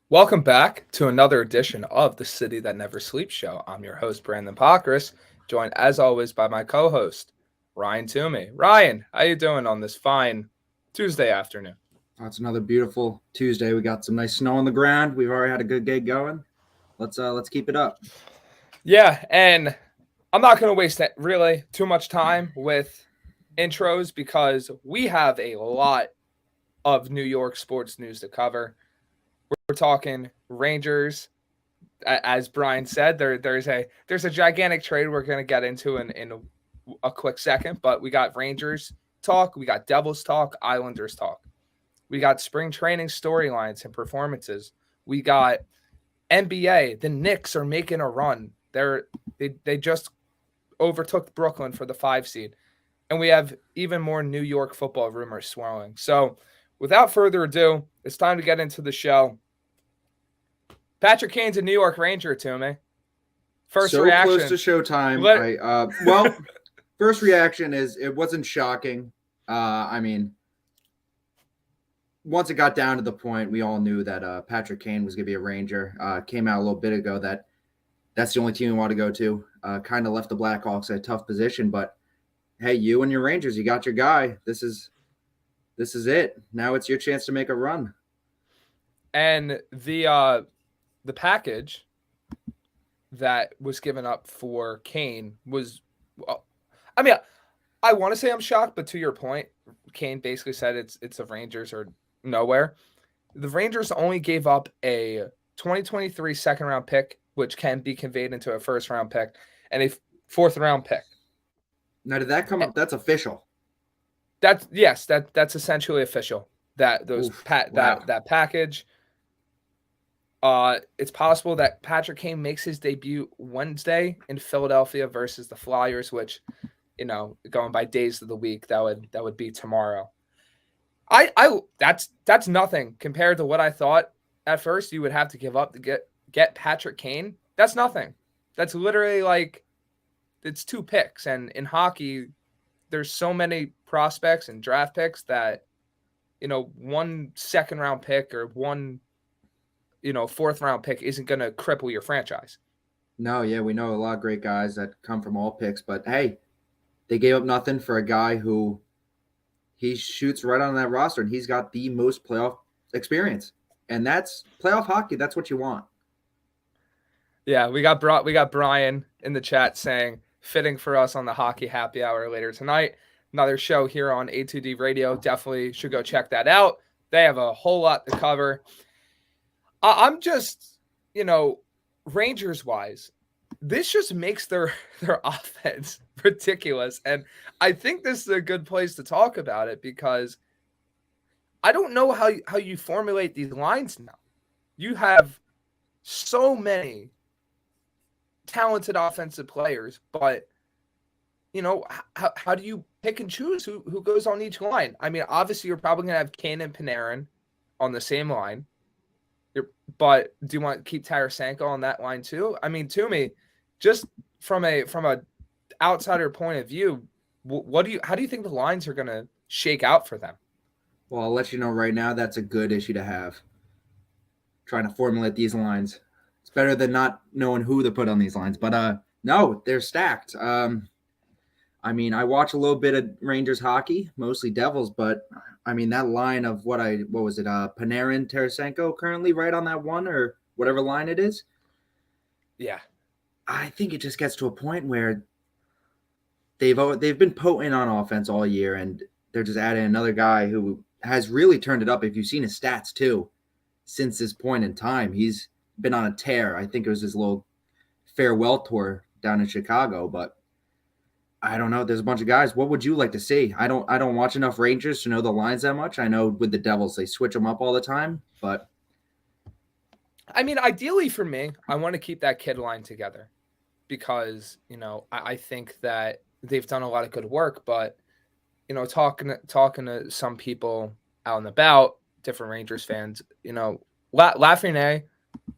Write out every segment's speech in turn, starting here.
Welcome back to another edition of the City That Never Sleeps show. I'm your host, Brandyn, joined as always by my co-host, Ryan Toomey. Ryan, how you doing on this fine Tuesday afternoon? It's another beautiful Tuesday. We got some nice snow on the ground. We've already had a good day going. Let's keep it up. Yeah, and I'm not going to waste really too much time with intros because we have a lot of New York sports news to cover. We're talking Rangers. As Brian said, there's a gigantic trade we're going to get into in a quick second, but we got Rangers talk, we got Devils talk, Islanders talk. We got spring training storylines and performances. We got NBA. The Knicks are making a run. They just overtook Brooklyn for the 5 seed. And we have even more New York football rumors swirling. So, without further ado, it's time to get into the show. Patrick Kane's a New York Ranger, Toomey. First reaction. Close to showtime. First reaction is it wasn't shocking. Once it got down to the point, we all knew that Patrick Kane was going to be a Ranger. Came out a little bit ago that's the only team we want to go to. Kind of left the Blackhawks in a tough position, but hey, you and your Rangers, you got your guy. This is it. Now it's your chance to make a run. And the package that was given up for Kane was, I want to say I'm shocked, but to your point, Kane basically said it's the Rangers or nowhere. The Rangers only gave up a 2023 second-round pick, which can be conveyed into a first-round pick, and a fourth-round pick. Now, did that come up? That's official. That's essentially official. That package. It's possible that Patrick Kane makes his debut Wednesday in Philadelphia versus the Flyers, which, going by days of the week, that would be tomorrow. That's nothing compared to what I thought at first you would have to give up to get Patrick Kane. That's nothing. That's literally like it's 2 picks, and in hockey, there's so many prospects and draft picks that, one second-round pick or one, fourth-round pick isn't going to cripple your franchise. No, yeah, we know a lot of great guys that come from all picks, but hey, they gave up nothing for a guy who he shoots right on that roster, and he's got the most playoff experience, and that's playoff hockey. That's what you want. Yeah, we got Brian in the chat saying fitting for us on the Hockey Happy Hour later tonight. Another show here on A2D Radio. Definitely should go check that out. They have a whole lot to cover. I'm just, Rangers wise, this just makes their offense ridiculous. And I think this is a good place to talk about it because I don't know how you formulate these lines now. You have so many talented offensive players, but how do you pick and choose who goes on each line? I mean, obviously you're probably gonna have Kane and Panarin on the same line, but do you want to keep Tarasenko on that line too? I mean, to me, just from a outsider point of view, how do you think the lines are gonna shake out for them? Well, I'll let you know right now that's a good issue to have. Trying to formulate these lines. It's better than not knowing who to put on these lines. But no, they're stacked. I watch a little bit of Rangers hockey, mostly Devils, but that line of what was it? Panarin, Tarasenko currently right on that one or whatever line it is. Yeah. I think it just gets to a point where they've been potent on offense all year, and they're just adding another guy who has really turned it up. If you've seen his stats too, since this point in time, he's been on a tear. I think it was his little farewell tour down in Chicago, but I don't know. There's a bunch of guys. What would you like to see? I don't watch enough Rangers to know the lines that much. I know with the Devils, they switch them up all the time, but ideally for me, I want to keep that kid line together because, I think that they've done a lot of good work, but, talking to some people out and about, different Rangers fans, Lafreniere,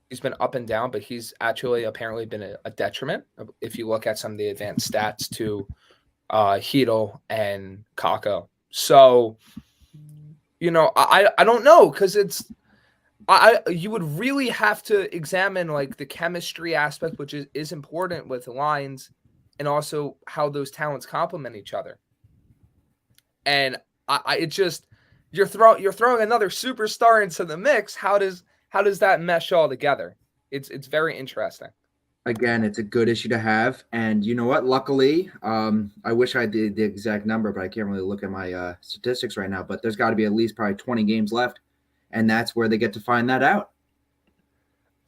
he's been up and down, but he's actually apparently been a detriment if you look at some of the advanced stats to Hedel and Kakko. So, I don't know because you would really have to examine like the chemistry aspect, which is important with lines, and also how those talents complement each other. And it just you're throwing another superstar into the mix. How does that mesh all together? It's very interesting. Again, it's a good issue to have. And you know what? Luckily, I wish I did the exact number, but I can't really look at my statistics right now. But there's got to be at least probably 20 games left. And that's where they get to find that out.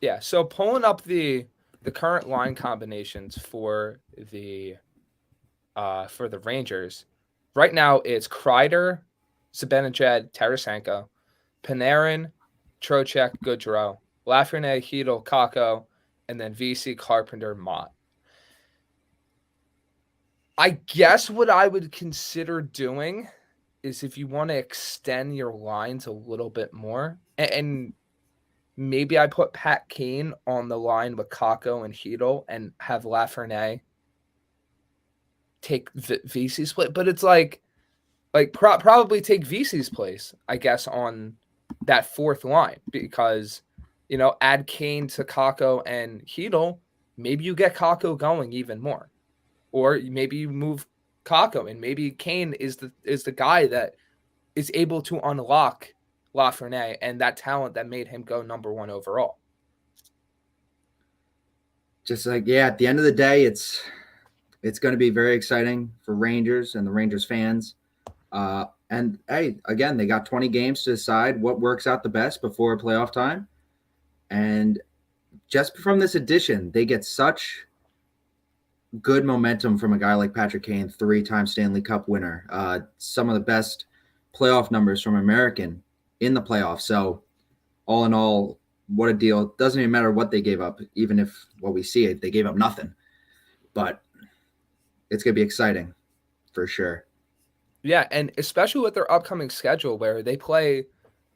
Yeah. So pulling up the current line combinations for the Rangers, right now it's Kreider, Zibanejad, Tarasenko, Panarin, Trocheck, Goodrow, Lafreniere, Hedel, Kakko, and then VC, Carpenter, Mott. I guess what I would consider doing is if you want to extend your lines a little bit more, and maybe I put Pat Kane on the line with Kakko and Hedel and have Lafreniere take VC's place. But it's like probably take VC's place, I guess, on that fourth line because, add Kane to Kakko and Hedel, maybe you get Kakko going even more. Or maybe you move Kakko and maybe Kane is the guy that is able to unlock Lafreniere and that talent that made him go number one overall. Just like, yeah, at the end of the day, it's going to be very exciting for Rangers and the Rangers fans. And hey, again, they got 20 games to decide what works out the best before playoff time. And just from this edition, they get such good momentum from a guy like Patrick Kane, 3-time Stanley Cup winner. Some of the best playoff numbers from American in the playoffs. So all in all, what a deal. It doesn't even matter what they gave up, even if what we see it, they gave up nothing. But it's going to be exciting for sure. Yeah, and especially with their upcoming schedule where they play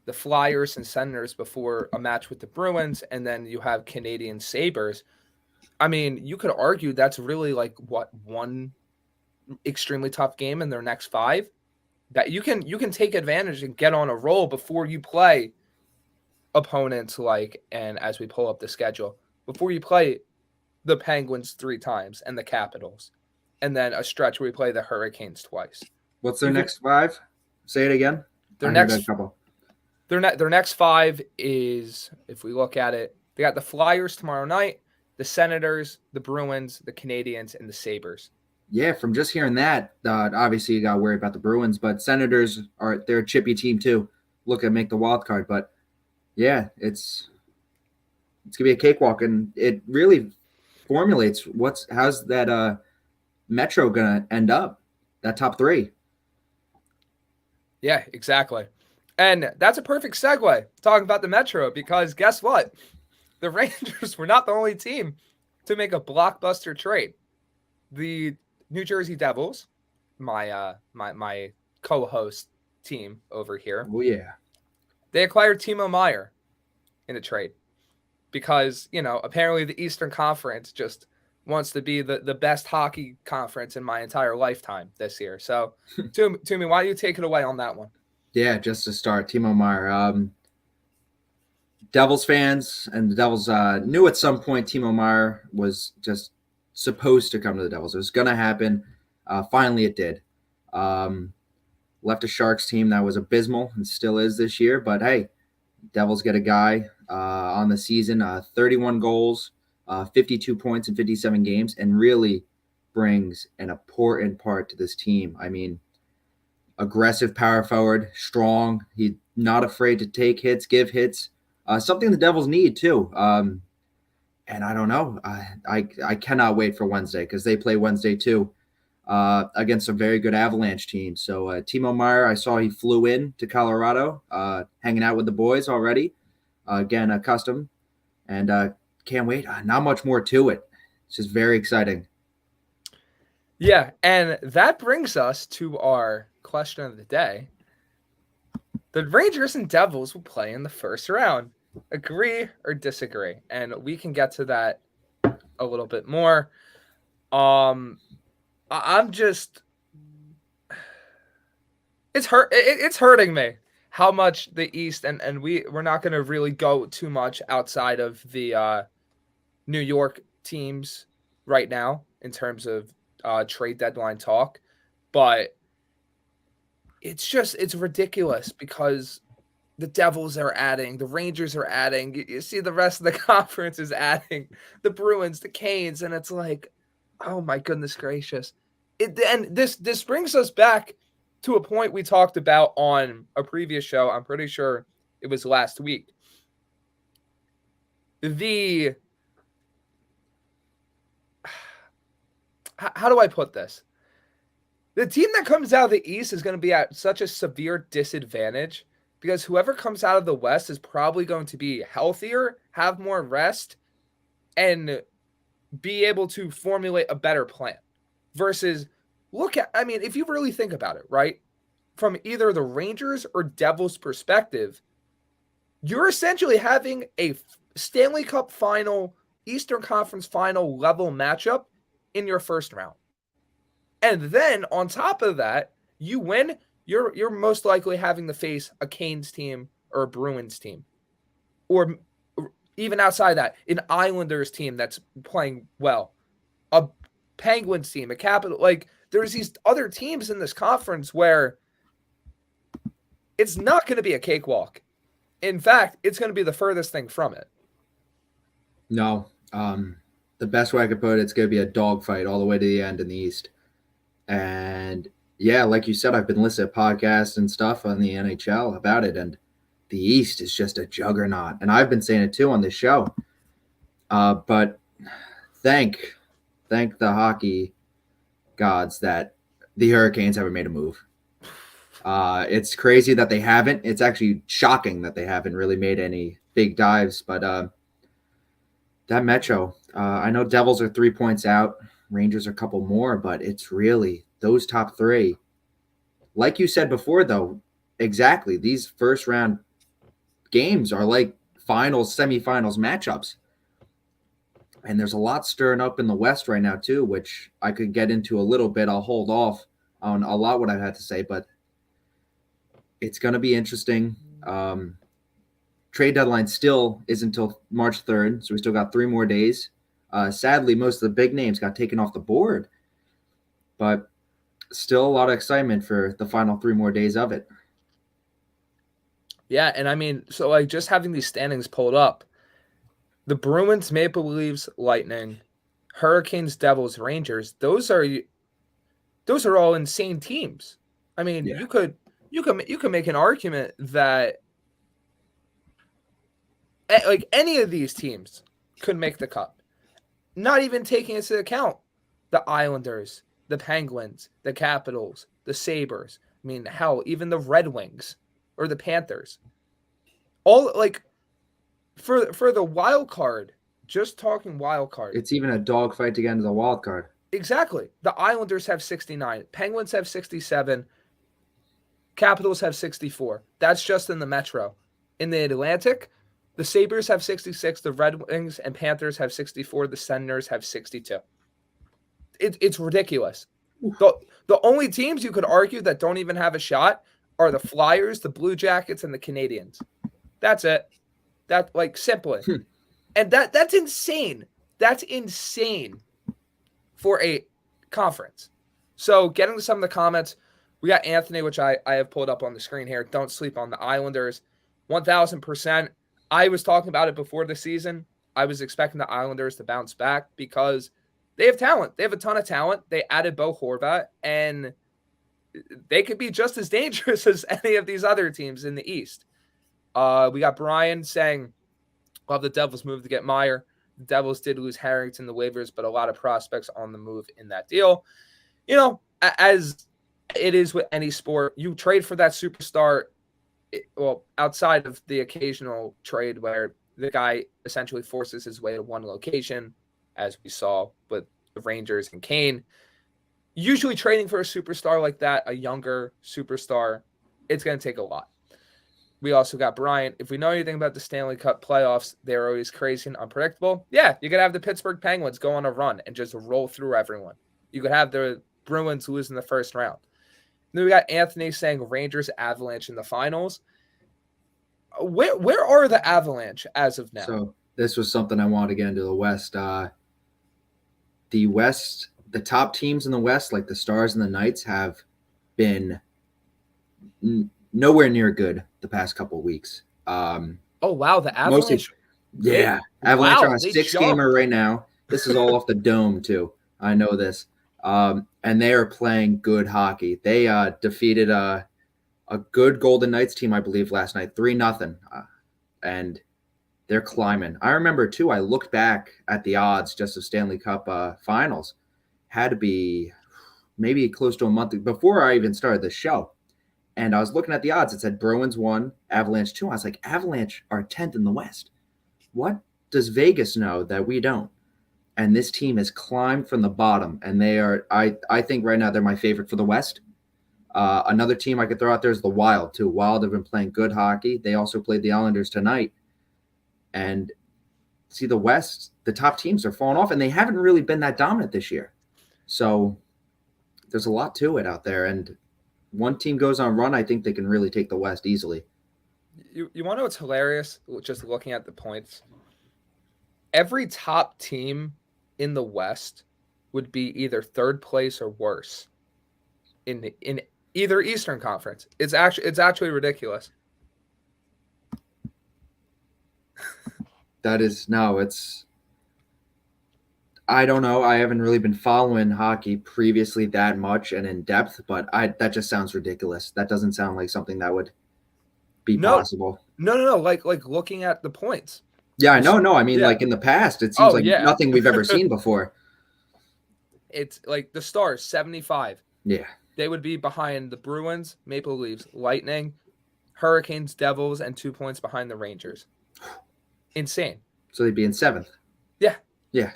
the Flyers and Senators before a match with the Bruins, and then you have Canadian Sabres. I mean, you could argue that's really like one extremely tough game in their next 5 that you can take advantage and get on a roll before you play opponents and as we pull up the schedule, before you play the Penguins 3 times and the Capitals, and then a stretch where we play the Hurricanes twice. What's their next 5? Say it again. Their next 5 is, if we look at it, they got the Flyers tomorrow night, the Senators, the Bruins, the Canadians, and the Sabres. Yeah, from just hearing that, obviously you got to worry about the Bruins, but Senators they're a chippy team too. Look at make the wild card, but yeah, it's gonna be a cakewalk, and it really formulates how's that Metro gonna end up, that top 3. Yeah, exactly. And that's a perfect segue talking about the Metro, because guess what? The Rangers were not the only team to make a blockbuster trade. The New Jersey Devils, my co-host team over here. Oh yeah. They acquired Timo Meier in a trade because, apparently the Eastern Conference just wants to be the best hockey conference in my entire lifetime this year. So, Toomey, why don't you take it away on that one? Yeah, just to start, Timo Meier. Devils fans and the Devils knew at some point Timo Meier was just supposed to come to the Devils. It was going to happen. Finally, it did. Left a Sharks team that was abysmal and still is this year. But, hey, Devils get a guy on the season, 31 goals, 52 points in 57 games, and really brings an important part to this team. I mean, aggressive power forward, strong. He's not afraid to take hits, give hits. Something the Devils need too. And I don't know. I cannot wait for Wednesday because they play Wednesday too against a very good Avalanche team. So Timo Meier, I saw he flew in to Colorado, hanging out with the boys already. Again, a custom. And can't wait. Not much more to it. It's just very exciting. Yeah, and that brings us to our question of the day. The Rangers and Devils will play in the first round. Agree or disagree? And we can get to that a little bit more. I'm just, it's hurting me how much the East, and we're not going to really go too much outside of the New York teams right now in terms of trade deadline talk, but it's ridiculous because the Devils are adding, the Rangers are adding, you see the rest of the conference is adding, the Bruins, the Canes, and it's like, oh my goodness gracious. And this brings us back to a point we talked about on a previous show. I'm pretty sure it was last week. How do I put this? The team that comes out of the East is going to be at such a severe disadvantage because whoever comes out of the West is probably going to be healthier, have more rest, and be able to formulate a better plan. Versus, if you really think about it, right? From either the Rangers or Devils perspective, you're essentially having a Stanley Cup final, Eastern Conference final level matchup in your first round. And then on top of that, you win, you're most likely having to face a Canes team or a Bruins team. Or even outside that, an Islanders team that's playing well. A Penguins team, a Capital. Like, there's these other teams in this conference where it's not going to be a cakewalk. In fact, it's going to be the furthest thing from it. No. The best way I could put it, it's going to be a dogfight all the way to the end in the East. And yeah, like you said, I've been listening to podcasts and stuff on the NHL about it, and the East is just a juggernaut. And I've been saying it too on this show. But thank the hockey gods that the Hurricanes haven't made a move. It's crazy that they haven't. It's actually shocking that they haven't really made any big dives. But that Metro, I know Devils are 3 points out. Rangers are a couple more, but it's really those top three. Like you said before, though, exactly. These first round games are like finals, semifinals matchups. And there's a lot stirring up in the West right now, too, which I could get into a little bit. I'll hold off on a lot what I had to say, but it's going to be interesting. Trade deadline still is until March 3rd, so we still got 3 more days. Sadly, most of the big names got taken off the board, but still a lot of excitement for the final 3 more days of it. Yeah, and so like just having these standings pulled up, the Bruins, Maple Leafs, Lightning, Hurricanes, Devils, Rangers, those are all insane teams. Yeah. you could make an argument that like any of these teams could make the Cup. Not even taking into account the Islanders, the Penguins, the Capitals, the Sabres. Hell, even the Red Wings or the Panthers. All like for the wild card, just talking wild card. It's even a dogfight to get into the wild card. Exactly. The Islanders have 69. Penguins have 67. Capitals have 64. That's just in the Metro. In the Atlantic, the Sabres have 66, the Red Wings and Panthers have 64, the Senators have 62. It's ridiculous. The only teams you could argue that don't even have a shot are the Flyers, the Blue Jackets, and the Canadiens. That's it. That simple. And that's insane. That's insane for a conference. So getting to some of the comments, we got Anthony, which I have pulled up on the screen here. Don't sleep on the Islanders. 1,000%. I was talking about it before the season. I was expecting the Islanders to bounce back because they have talent. They have a ton of talent. They added Bo Horvat, and they could be just as dangerous as any of these other teams in the East. We got Brian saying, love the Devils move to get Meier. The Devils did lose Harrington, the waivers, but a lot of prospects on the move in that deal. As it is with any sport, you trade for that superstar. Outside of the occasional trade where the guy essentially forces his way to one location, as we saw with the Rangers and Kane, usually trading for a superstar like that, a younger superstar, it's going to take a lot. We also got Brian. If we know anything about the Stanley Cup playoffs, they're always crazy and unpredictable. Yeah, you could have the Pittsburgh Penguins go on a run and just roll through everyone. You could have the Bruins lose in the first round. Then we got Anthony saying Rangers Avalanche in the finals. Where are the Avalanche as of now? So this was something I wanted to get into the West. The top teams in the West, like the Stars and the Knights, have been nowhere near good the past couple of weeks. Oh wow, the Avalanche. Yeah, Avalanche are on a 6-gamer jumped. right now. This is all off the dome too. I know this. And they are playing good hockey. They defeated a good Golden Knights team, I believe, last night, 3-0, and they're climbing. I remember too. I looked back at the odds just of Stanley Cup finals. Had to be maybe close to a month before I even started the show. And I was looking at the odds. It said Bruins 1, Avalanche 2. I was like, Avalanche are 10th in the West. What does Vegas know that we don't? And this team has climbed from the bottom. And they are, I think right now they're my favorite for the West. Another team I could throw out there is the Wild, too. Wild have been playing good hockey. They also played the Islanders tonight. And see, the West, the top teams are falling off. And they haven't really been that dominant this year. So there's a lot to it out there. And one team goes on run, I think they can really take the West easily. You want to know what's hilarious? Just looking at the points, every top team in the West would be either third place or worse in either Eastern Conference. It's actually ridiculous. I don't know. I haven't really been following hockey previously that much and in depth, but that just sounds ridiculous. That doesn't sound like something that would be possible. No. Like looking at the points. Yeah, I know. No, I mean, like in the past, it seems nothing we've ever seen before. It's like the Stars, 75. Yeah. They would be behind the Bruins, Maple Leafs, Lightning, Hurricanes, Devils, and 2 points behind the Rangers. Insane. So they'd be in 7th. Yeah. Yeah.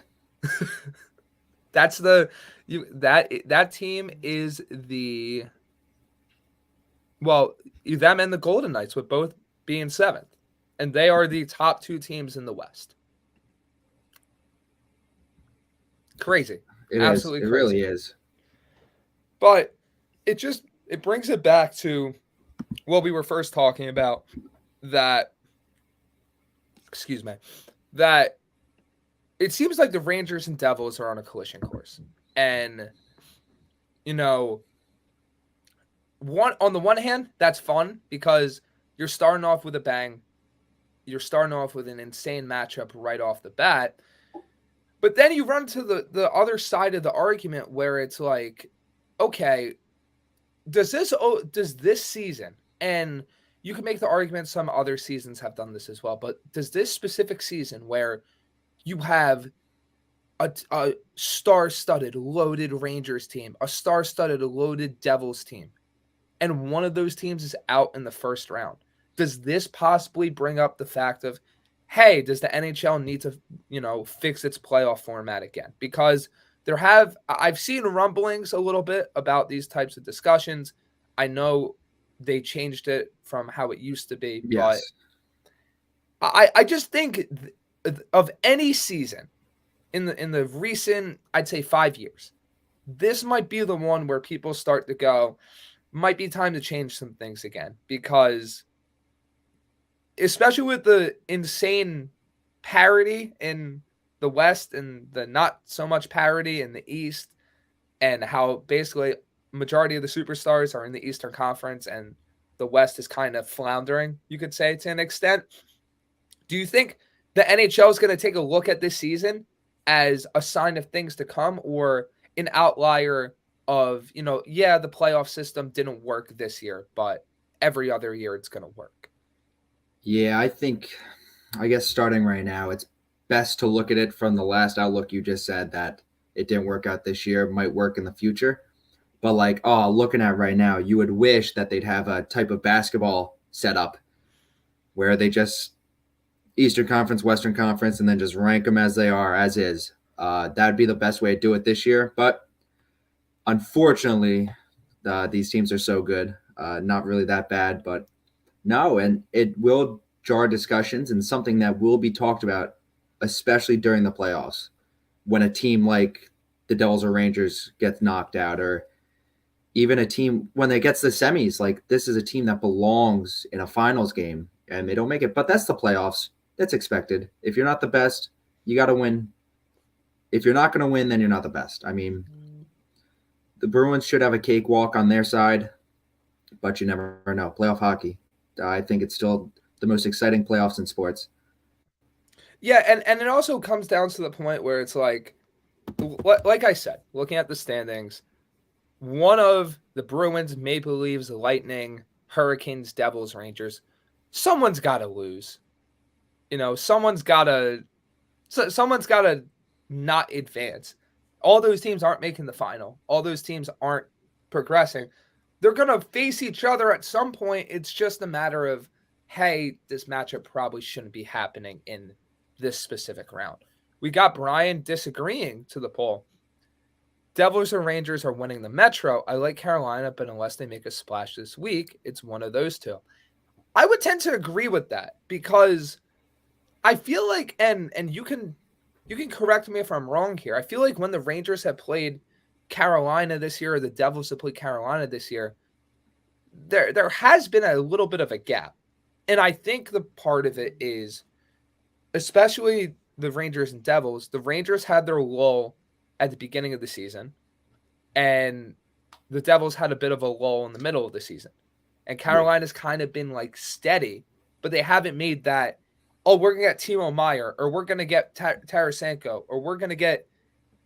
That's that team is them and the Golden Knights would both be in 7th, and they are the top 2 teams in the West. Crazy. Absolutely crazy. It really is. But it brings it back to what we were first talking about, that it seems like the Rangers and Devils are on a collision course. And, on the one hand, that's fun because you're starting off with a bang. You're starting off with an insane matchup right off the bat. But then you run to the other side of the argument where it's like, okay, does this season, and you can make the argument some other seasons have done this as well, but does this specific season where you have a star-studded, loaded Rangers team, a star-studded, loaded Devils team, and one of those teams is out in the first round, does this possibly bring up the fact of, hey, does the NHL need to, fix its playoff format again? Because I've seen rumblings a little bit about these types of discussions. I know they changed it from how it used to be, yes. But I just think of any season in the recent, I'd say 5 years, this might be the one where people start to go, might be time to change some things again, because especially with the insane parity in the West and the not so much parity in the East, and how basically majority of the superstars are in the Eastern Conference and the West is kind of floundering, you could say, to an extent. Do you think the NHL is going to take a look at this season as a sign of things to come, or an outlier of, the playoff system didn't work this year, but every other year it's going to work? Yeah, I guess starting right now, it's best to look at it from the last outlook you just said, that it didn't work out this year, it might work in the future. But looking at right now, you would wish that they'd have a type of basketball setup where they just Eastern Conference, Western Conference, and then just rank them as they are, as is. That'd be the best way to do it this year. But unfortunately, these teams are so good. Not really that bad, but no. And it will jar discussions, and something that will be talked about, especially during the playoffs, when a team like the Devils or Rangers gets knocked out, or even a team when they gets to the semis, like this is a team that belongs in a finals game and they don't make it. But that's the playoffs. That's expected. If you're not the best, you got to win. If you're not going to win, then you're not the best. I mean, the Bruins should have a cakewalk on their side, but you never know. Playoff hockey. I think it's still the most exciting playoffs in sports. Yeah, and it also comes down to the point where it's like I said, looking at the standings, one of the Bruins, Maple Leafs, Lightning, Hurricanes, Devils, Rangers, someone's got to lose. Someone's got to not advance. All those teams aren't making the final. All those teams aren't progressing. They're going to face each other at some point. It's just a matter of, hey, this matchup probably shouldn't be happening in this specific round. We got Brian disagreeing to the poll. Devils or Rangers are winning the Metro. I like Carolina, but unless they make a splash this week, it's one of those two. I would tend to agree with that because I feel like, and you can correct me if I'm wrong here. I feel like when the Rangers have played Carolina this year, or the Devils have played Carolina this year, there has been a little bit of a gap. And I think the part of it is, especially the Rangers and Devils, the Rangers had their lull at the beginning of the season, and the Devils had a bit of a lull in the middle of the season. And Carolina's kind of been like steady, but they haven't made that, oh, we're going to get Timo Meier, or we're going to get Tarasenko, or we're going to get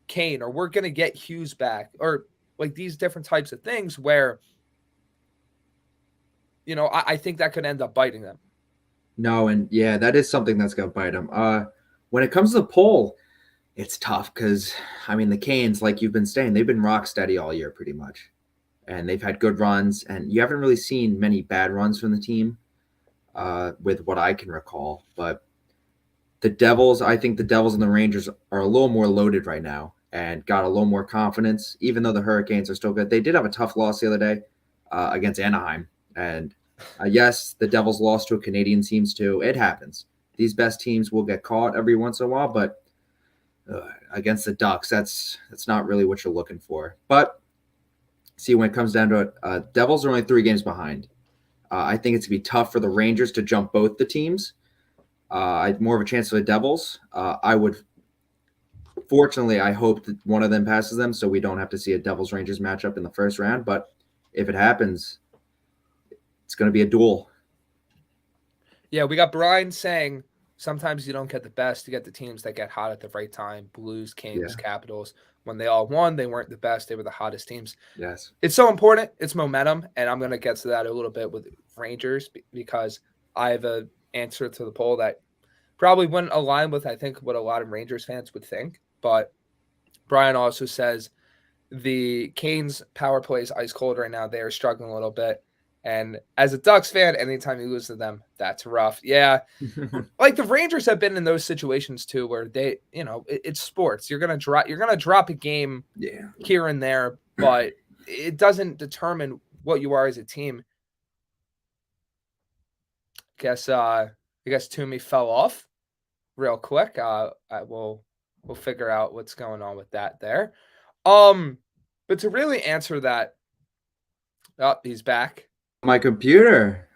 Kane, or we're going to get Hughes back, or like these different types of things where, I think that could end up biting them. No, and yeah, that is something that's going to bite them. When it comes to the poll, it's tough because, I mean, the Canes, like you've been saying, they've been rock steady all year pretty much. And they've had good runs, and you haven't really seen many bad runs from the team with what I can recall. But the Devils, I think the Devils and the Rangers are a little more loaded right now and got a little more confidence, even though the Hurricanes are still good. They did have a tough loss the other day against Anaheim. And yes, the Devils lost to a Canadian teams too. It happens. These best teams will get caught every once in a while, but against the Ducks, that's not really what you're looking for. But see, when it comes down to it, Devils are only 3 games behind. I think it's going to be tough for the Rangers to jump both the teams. I have more of a chance for the Devils. Fortunately, I hope that one of them passes them so we don't have to see a Devils-Rangers matchup in the first round. But if it happens, it's going to be a duel. Yeah, we got Brian saying sometimes you don't get the best. You get the teams that get hot at the right time. Blues, Kings, Capitals. When they all won, they weren't the best. They were the hottest teams. Yes. It's so important. It's momentum. And I'm going to get to that a little bit with Rangers because I have an answer to the poll that probably wouldn't align with, I think, what a lot of Rangers fans would think. But Brian also says the Canes power play is ice cold right now. They are struggling a little bit. And as a Ducks fan, anytime you lose to them, that's rough. Yeah. Like the Rangers have been in those situations too, where they, it's sports. You're going to drop a game here and there, but it doesn't determine what you are as a team. I guess Toomey fell off real quick. We'll figure out what's going on with that there. But to really answer that, he's back. My computer.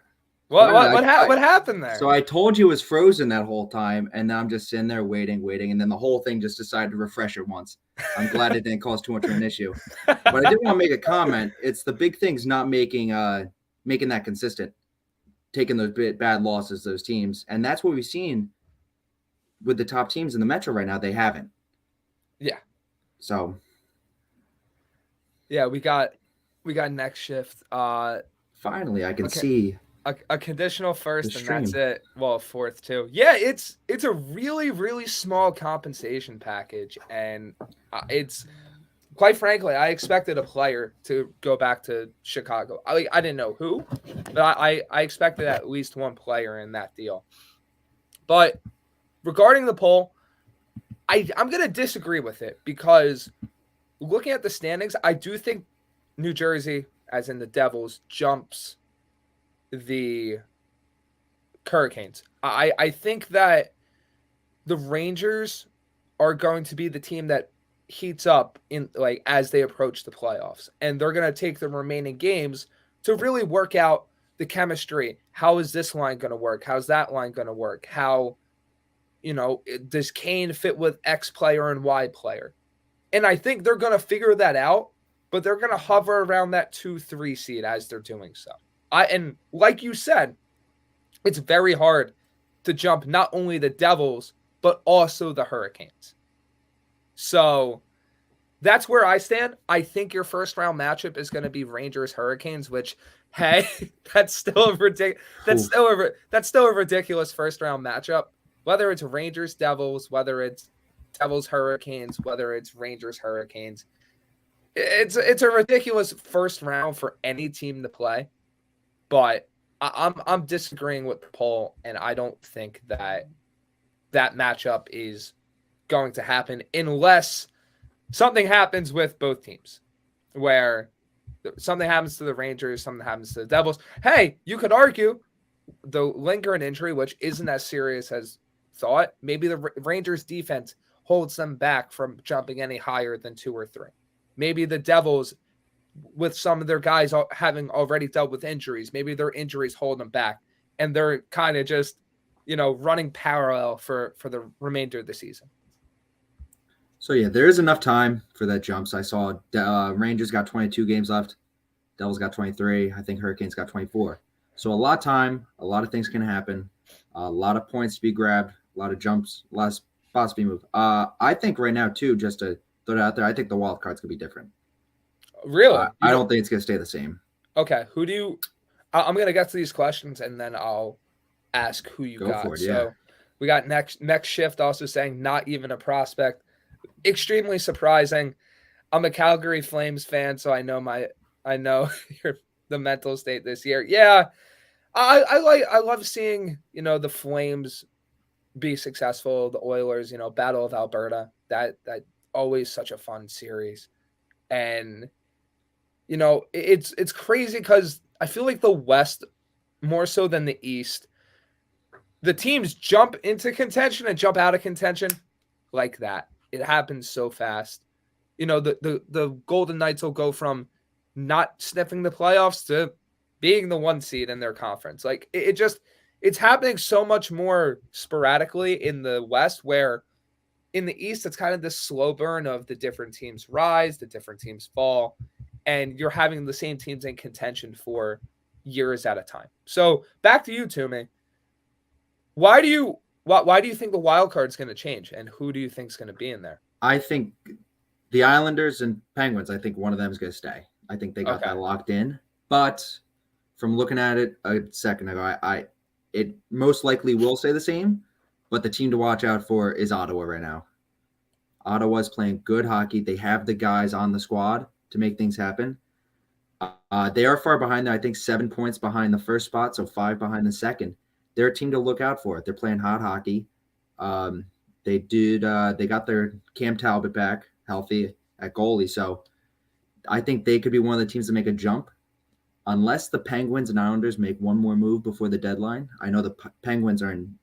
What happened there? So I told you it was frozen that whole time, and now I'm just sitting there waiting, and then the whole thing just decided to refresh at once. I'm glad it didn't cause too much of an issue. But I did want to make a comment. It's the big things not making that consistent, taking those bad losses, those teams, and that's what we've seen with the top teams in the Metro right now. They haven't. Yeah. So. Yeah, we got next shift. Finally, I can see a conditional first, and that's it. Well, fourth too. Yeah, it's a really, really small compensation package, and it's quite frankly, I expected a player to go back to Chicago. I didn't know who, but I expected at least one player in that deal. But regarding the poll, I'm going to disagree with it because looking at the standings, I do think New Jersey, as in the Devils, jumps the Hurricanes. I think that the Rangers are going to be the team that heats up in as they approach the playoffs, and they're going to take the remaining games to really work out the chemistry. How is this line going to work? How's that line going to work? How, does Kane fit with X player and Y player? And I think they're going to figure that out, but they're going to hover around that 2-3 seed as they're doing so. And like you said, it's very hard to jump not only the Devils, but also the Hurricanes. So that's where I stand. I think your first round matchup is going to be Rangers Hurricanes, which, hey, that's still a ridiculous first round matchup. Whether it's Rangers Devils, whether it's Devils Hurricanes, whether it's Rangers Hurricanes, it's a ridiculous first round for any team to play. But I'm disagreeing with Paul, and I don't think that matchup is going to happen unless something happens with both teams, where something happens to the Rangers, something happens to the Devils. Hey, you could argue the lingering injury, which isn't as serious as thought, maybe the Rangers defense holds them back from jumping any higher than 2 or 3. Maybe the Devils, with some of their guys having already dealt with injuries, maybe their injuries hold them back, and they're kind of just, running parallel for the remainder of the season. So, yeah, there is enough time for that jumps. I saw Rangers got 22 games left. Devils got 23. I think Hurricanes got 24. So a lot of time, a lot of things can happen, a lot of points to be grabbed, a lot of jumps, a lot of spots to be moved. I think right now, too, just to throw it out there, I think the wild cards could be different. Really? I don't think it's going to stay the same. Okay. I'm going to get to these questions, and then I'll ask who you got. For it, yeah. So we got next shift also saying not even a prospect. Extremely surprising. I'm a Calgary Flames fan, so I know the mental state this year. Yeah, I love seeing the Flames be successful. The Oilers, Battle of Alberta. That always such a fun series, and it's crazy because I feel like the West more so than the East, the teams jump into contention and jump out of contention like that. It happens so fast. The Golden Knights will go from not sniffing the playoffs to being the 1 seed in their conference. Like it's happening so much more sporadically in the West, where in the East, it's kind of this slow burn of the different teams rise, the different teams fall, and you're having the same teams in contention for years at a time. So back to you, Toomey. Why do you think the wild card's going to change, and who do you think is going to be in there? I think the Islanders and Penguins, I think one of them is going to stay. I think they got that locked in. But from looking at it a second ago, it most likely will stay the same. But the team to watch out for is Ottawa right now. Ottawa's playing good hockey. They have the guys on the squad to make things happen. They are far behind there. I think 7 points behind the first spot, so 5 behind the second. They're a team to look out for. They're playing hot hockey. They got their Cam Talbot back healthy at goalie. So I think they could be one of the teams to make a jump, unless the Penguins and Islanders make one more move before the deadline. I know the Penguins are in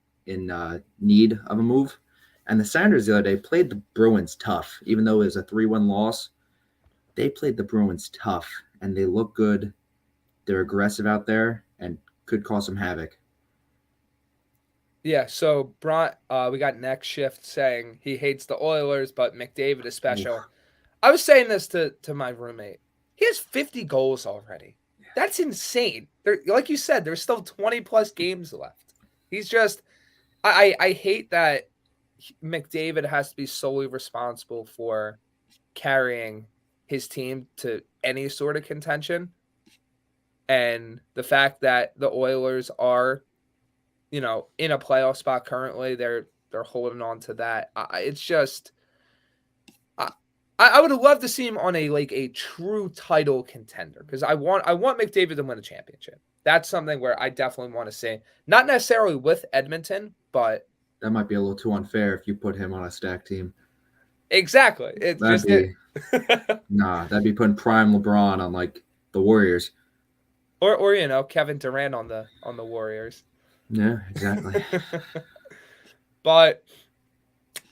need of a move. And the Sounders the other day played the Bruins tough. Even though it was a 3-1 loss, they played the Bruins tough, and they look good. They're aggressive out there and could cause some havoc. Yeah, so we got next shift saying he hates the Oilers, but McDavid is special. Oof. I was saying this to my roommate. He has 50 goals already. Yeah. That's insane. Like you said, there's still 20-plus games left. He's just – I hate that McDavid has to be solely responsible for carrying his team to any sort of contention. And the fact that the Oilers are – in a playoff spot currently, they're holding on to that. It's just, I would have loved to see him on a true title contender, because I want McDavid to win a championship. That's something where I definitely want to see. Not necessarily with Edmonton, but that might be a little too unfair if you put him on a stacked team. Exactly. That'd be putting prime LeBron on like the Warriors, or Kevin Durant on the Warriors. Yeah, exactly. But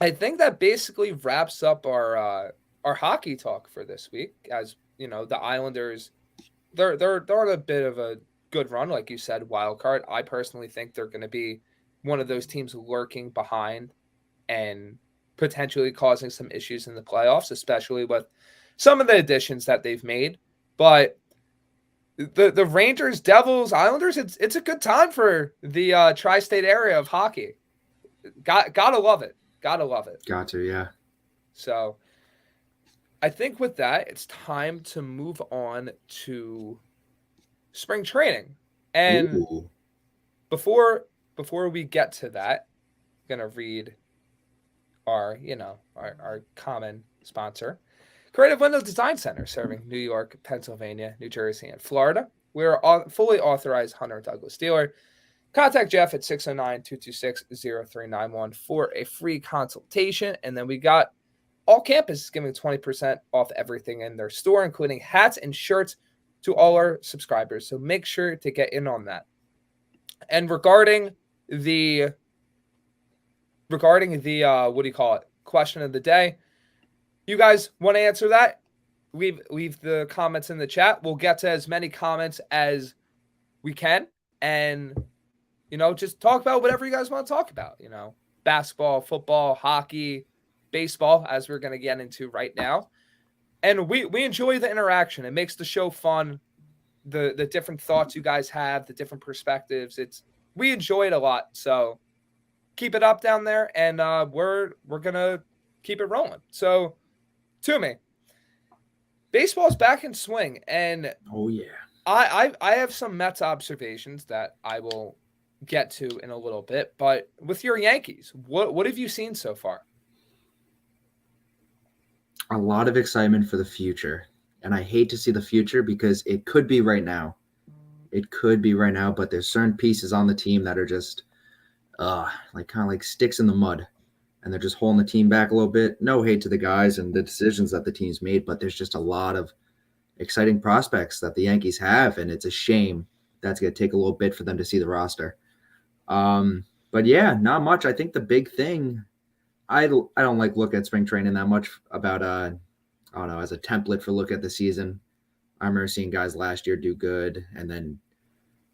I think that basically wraps up our hockey talk for this week. As the Islanders, they're on a bit of a good run, like you said, wild card. I personally think they're going to be one of those teams lurking behind and potentially causing some issues in the playoffs, especially with some of the additions that they've made. But the Rangers, Devils, Islanders, it's a good time for the tri-state area of hockey. Gotta love it. Gotta love it. Got to, yeah. So I think with that, it's time to move on to spring training. And Ooh. before we get to that, I'm gonna read our common sponsor, Creative Window Design Center, serving New York, Pennsylvania, New Jersey, and Florida. We're a fully authorized Hunter Douglas dealer. Contact Jeff at 609-226-0391 for a free consultation. And then we got All Campus giving 20% off everything in their store, including hats and shirts to all our subscribers. So make sure to get in on that. And regarding the question of the day, you guys want to answer that? Leave the comments in the chat. We'll get to as many comments as we can, and just talk about whatever you guys want to talk about. Basketball, football, hockey, baseball, as we're going to get into right now. And we enjoy the interaction. It makes the show fun. The different thoughts you guys have, the different perspectives. We enjoy it a lot. So keep it up down there, and we're gonna keep it rolling. So, Toomey, baseball's back in swing, and oh yeah, I have some Mets observations that I will get to in a little bit. But with your Yankees, what have you seen so far? A lot of excitement for the future, and I hate to see the future because it could be right now. It could be right now, but there's certain pieces on the team that are just like sticks in the mud, and they're just holding the team back a little bit. No hate to the guys and the decisions that the team's made, but there's just a lot of exciting prospects that the Yankees have, and it's a shame that's going to take a little bit for them to see the roster. But yeah, not much. I think the big thing, I don't like look at spring training that much about I don't know, as a template for look at the season. I remember seeing guys last year do good and then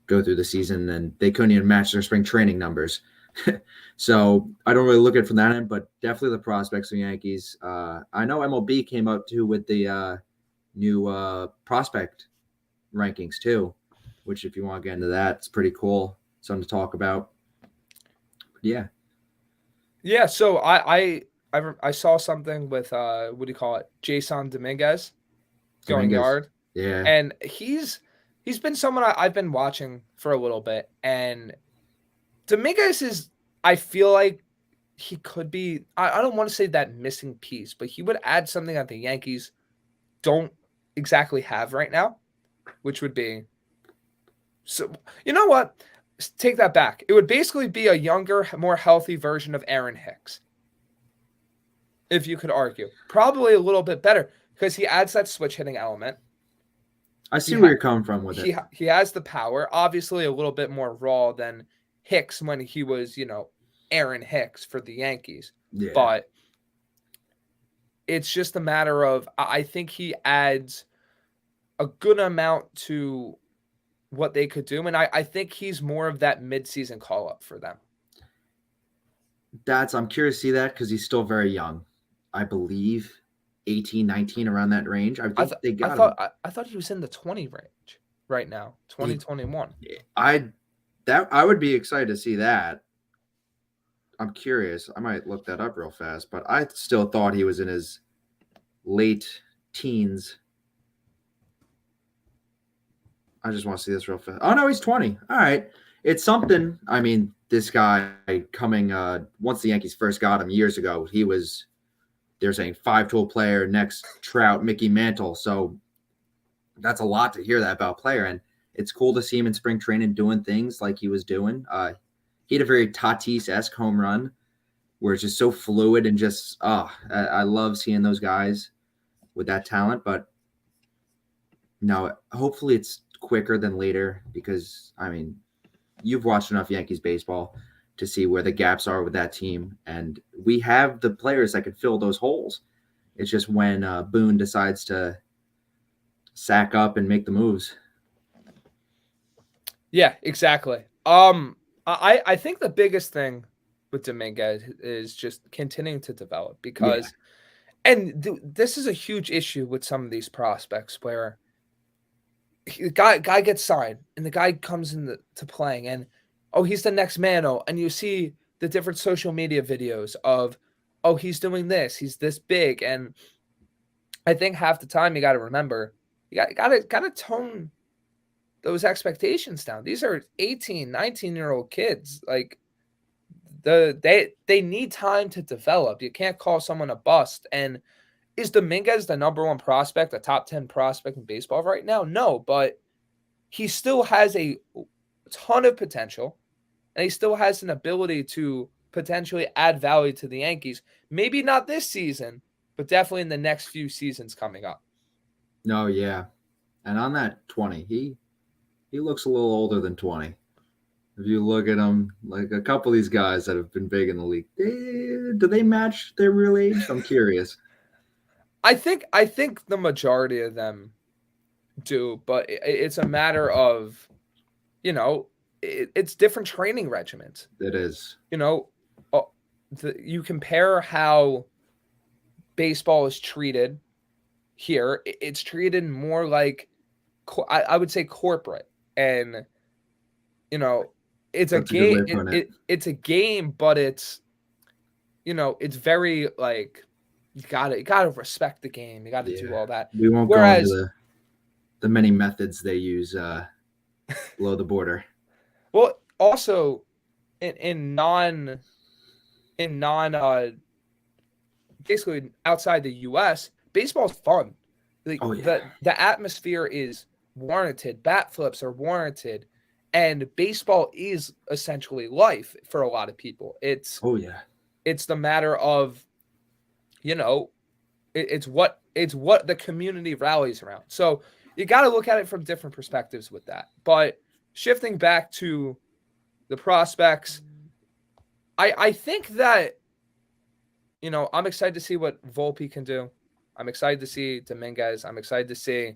go through the season and they couldn't even match their spring training numbers. So I don't really look at it from that end, but definitely the prospects of the Yankees. I know MLB came out too with the new prospect rankings too, which if you want to get into that, it's pretty cool. Something to talk about. But yeah. Yeah, so I saw something with Jason Dominguez going yard. Yeah. And he's been someone I've been watching for a little bit, and Dominguez is, I feel like he could be, I don't want to say that missing piece, but he would add something that the Yankees don't exactly have right now, which would be, so you know what? Take that back. It would basically be a younger, more healthy version of Aaron Hicks, if you could argue. Probably a little bit better because he adds that switch hitting element. I see where you're coming from with it. He has the power, obviously a little bit more raw than Hicks when he was, Aaron Hicks for the Yankees. Yeah. But it's just a matter of, I think he adds a good amount to what they could do. And I think he's more of that midseason call-up for them. I'm curious to see that because he's still very young. I believe 18, 19, around that range. I thought he was in the 20 range right now, 2021. I would be excited to see that. I'm curious. I might look that up real fast, but I still thought he was in his late teens. I just want to see this real fast. Oh, no, he's 20. All right. It's something. I mean, this guy coming once the Yankees first got him years ago, they're saying 5-tool player, next Trout, Mickey Mantle. So that's a lot to hear that about a player. And it's cool to see him in spring training doing things like he was doing. He had a very Tatis-esque home run where it's just so fluid and just, I love seeing those guys with that talent. But no, hopefully it's quicker than later because, I mean, you've watched enough Yankees baseball to see where the gaps are with that team. And we have the players that can fill those holes. It's just when Boone decides to sack up and make the moves. Yeah, exactly. I think the biggest thing with Dominguez is just continuing to develop Yeah. because, and this is a huge issue with some of these prospects where the guy gets signed and the guy comes into to playing and oh he's the next Mano and you see the different social media videos of oh he's doing this, he's this big, and I think half the time you got to remember you got to tone those expectations down. These are 18, 19-year-old kids. Like they need time to develop. You can't call someone a bust. And is Dominguez the number one prospect, a top 10 prospect in baseball right now? No, but he still has a ton of potential and he still has an ability to potentially add value to the Yankees. Maybe not this season, but definitely in the next few seasons coming up. No, yeah. And on that 20, he looks a little older than 20. If you look at him, like a couple of these guys that have been big in the league, do they match their real age? I'm curious. I think the majority of them do, but it's a matter of, it's different training regimens. It is. You know, you compare how baseball is treated here. It's treated more like, I would say, corporate, and it's a That's a good way game. of putting it. It's a game, but it's very like you gotta respect the game. You got to do all that. We won't Whereas, go into the many methods they use below the border. well, also in non basically outside the U.S., baseball's fun. Like Oh yeah. the atmosphere is warranted. Bat flips are warranted, and baseball is essentially life for a lot of people. It's Oh yeah. it's the matter of, it's what the community rallies around. So you got to look at it from different perspectives with that. But shifting back to the prospects, I think that I'm excited to see what Volpe can do. I'm excited to see Dominguez. I'm excited to see,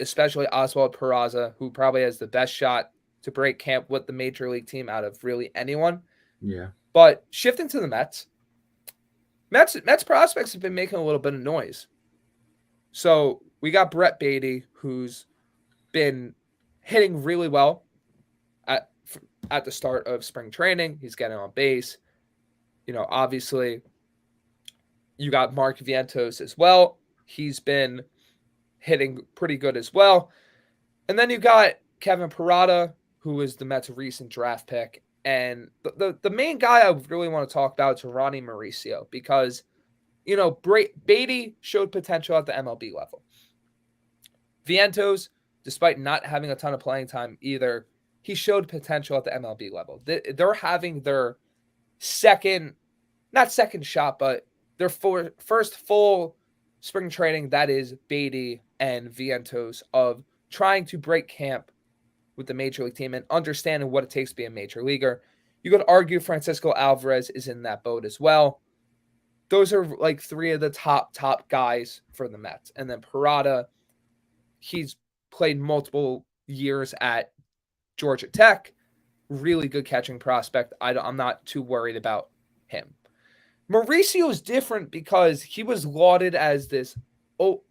especially Oswald Peraza, who probably has the best shot to break camp with the major league team out of really anyone. Yeah. But shifting to the Mets prospects have been making a little bit of noise. So we got Brett Beatty, who's been hitting really well at the start of spring training. He's getting on base. Obviously, you got Mark Vientos as well. He's been hitting pretty good as well. And then you got Kevin Parada, who is the Mets' recent draft pick. And the main guy I really want to talk about is Ronnie Mauricio because, Beatty showed potential at the MLB level. Vientos, despite not having a ton of playing time either, he showed potential at the MLB level. They're having their not second shot, but their first full spring training, that is Beatty and Vientos, of trying to break camp with the major league team and understanding what it takes to be a major leaguer. You could argue Francisco Alvarez is in that boat as well. Those are like three of the top guys for the Mets. And then Parada, he's played multiple years at Georgia Tech. Really good catching prospect. I'm not too worried about him. Mauricio is different because he was lauded as this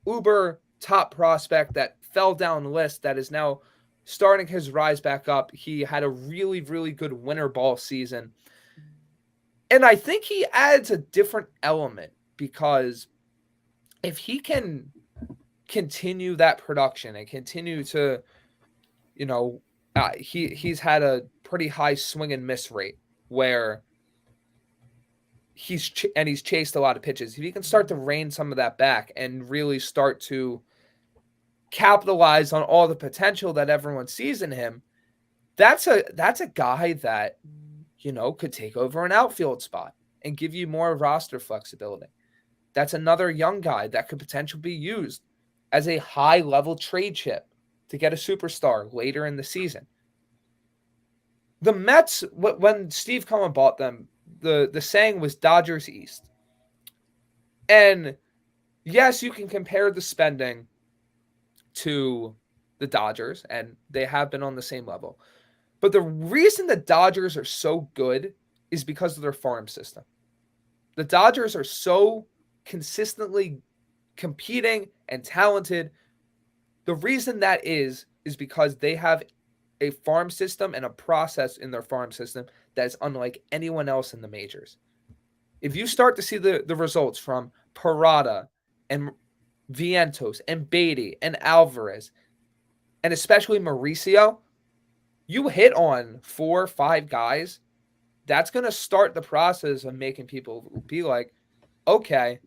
uber top prospect that fell down the list that is now starting his rise back up. He had a really, really good winter ball season. And I think he adds a different element because if he can continue that production and continue to, he's had a pretty high swing and miss rate where he's chased a lot of pitches. If he can start to rein some of that back and really start to capitalize on all the potential that everyone sees in him, that's a guy that, could take over an outfield spot and give you more roster flexibility. That's another young guy that could potentially be used as a high-level trade chip to get a superstar later in the season. The Mets, when Steve Cohen bought them, the saying was Dodgers East. And yes, you can compare the spending to the Dodgers, and they have been on the same level. But the reason the Dodgers are so good is because of their farm system. The Dodgers are so consistently competing and talented. The reason that is because they have a farm system and a process in their farm system that is unlike anyone else in the majors. If you start to see the results from Parada and Vientos and Beatty and Alvarez, and especially Mauricio, you hit on 4 or 5 guys, that's going to start the process of making people be like, okay,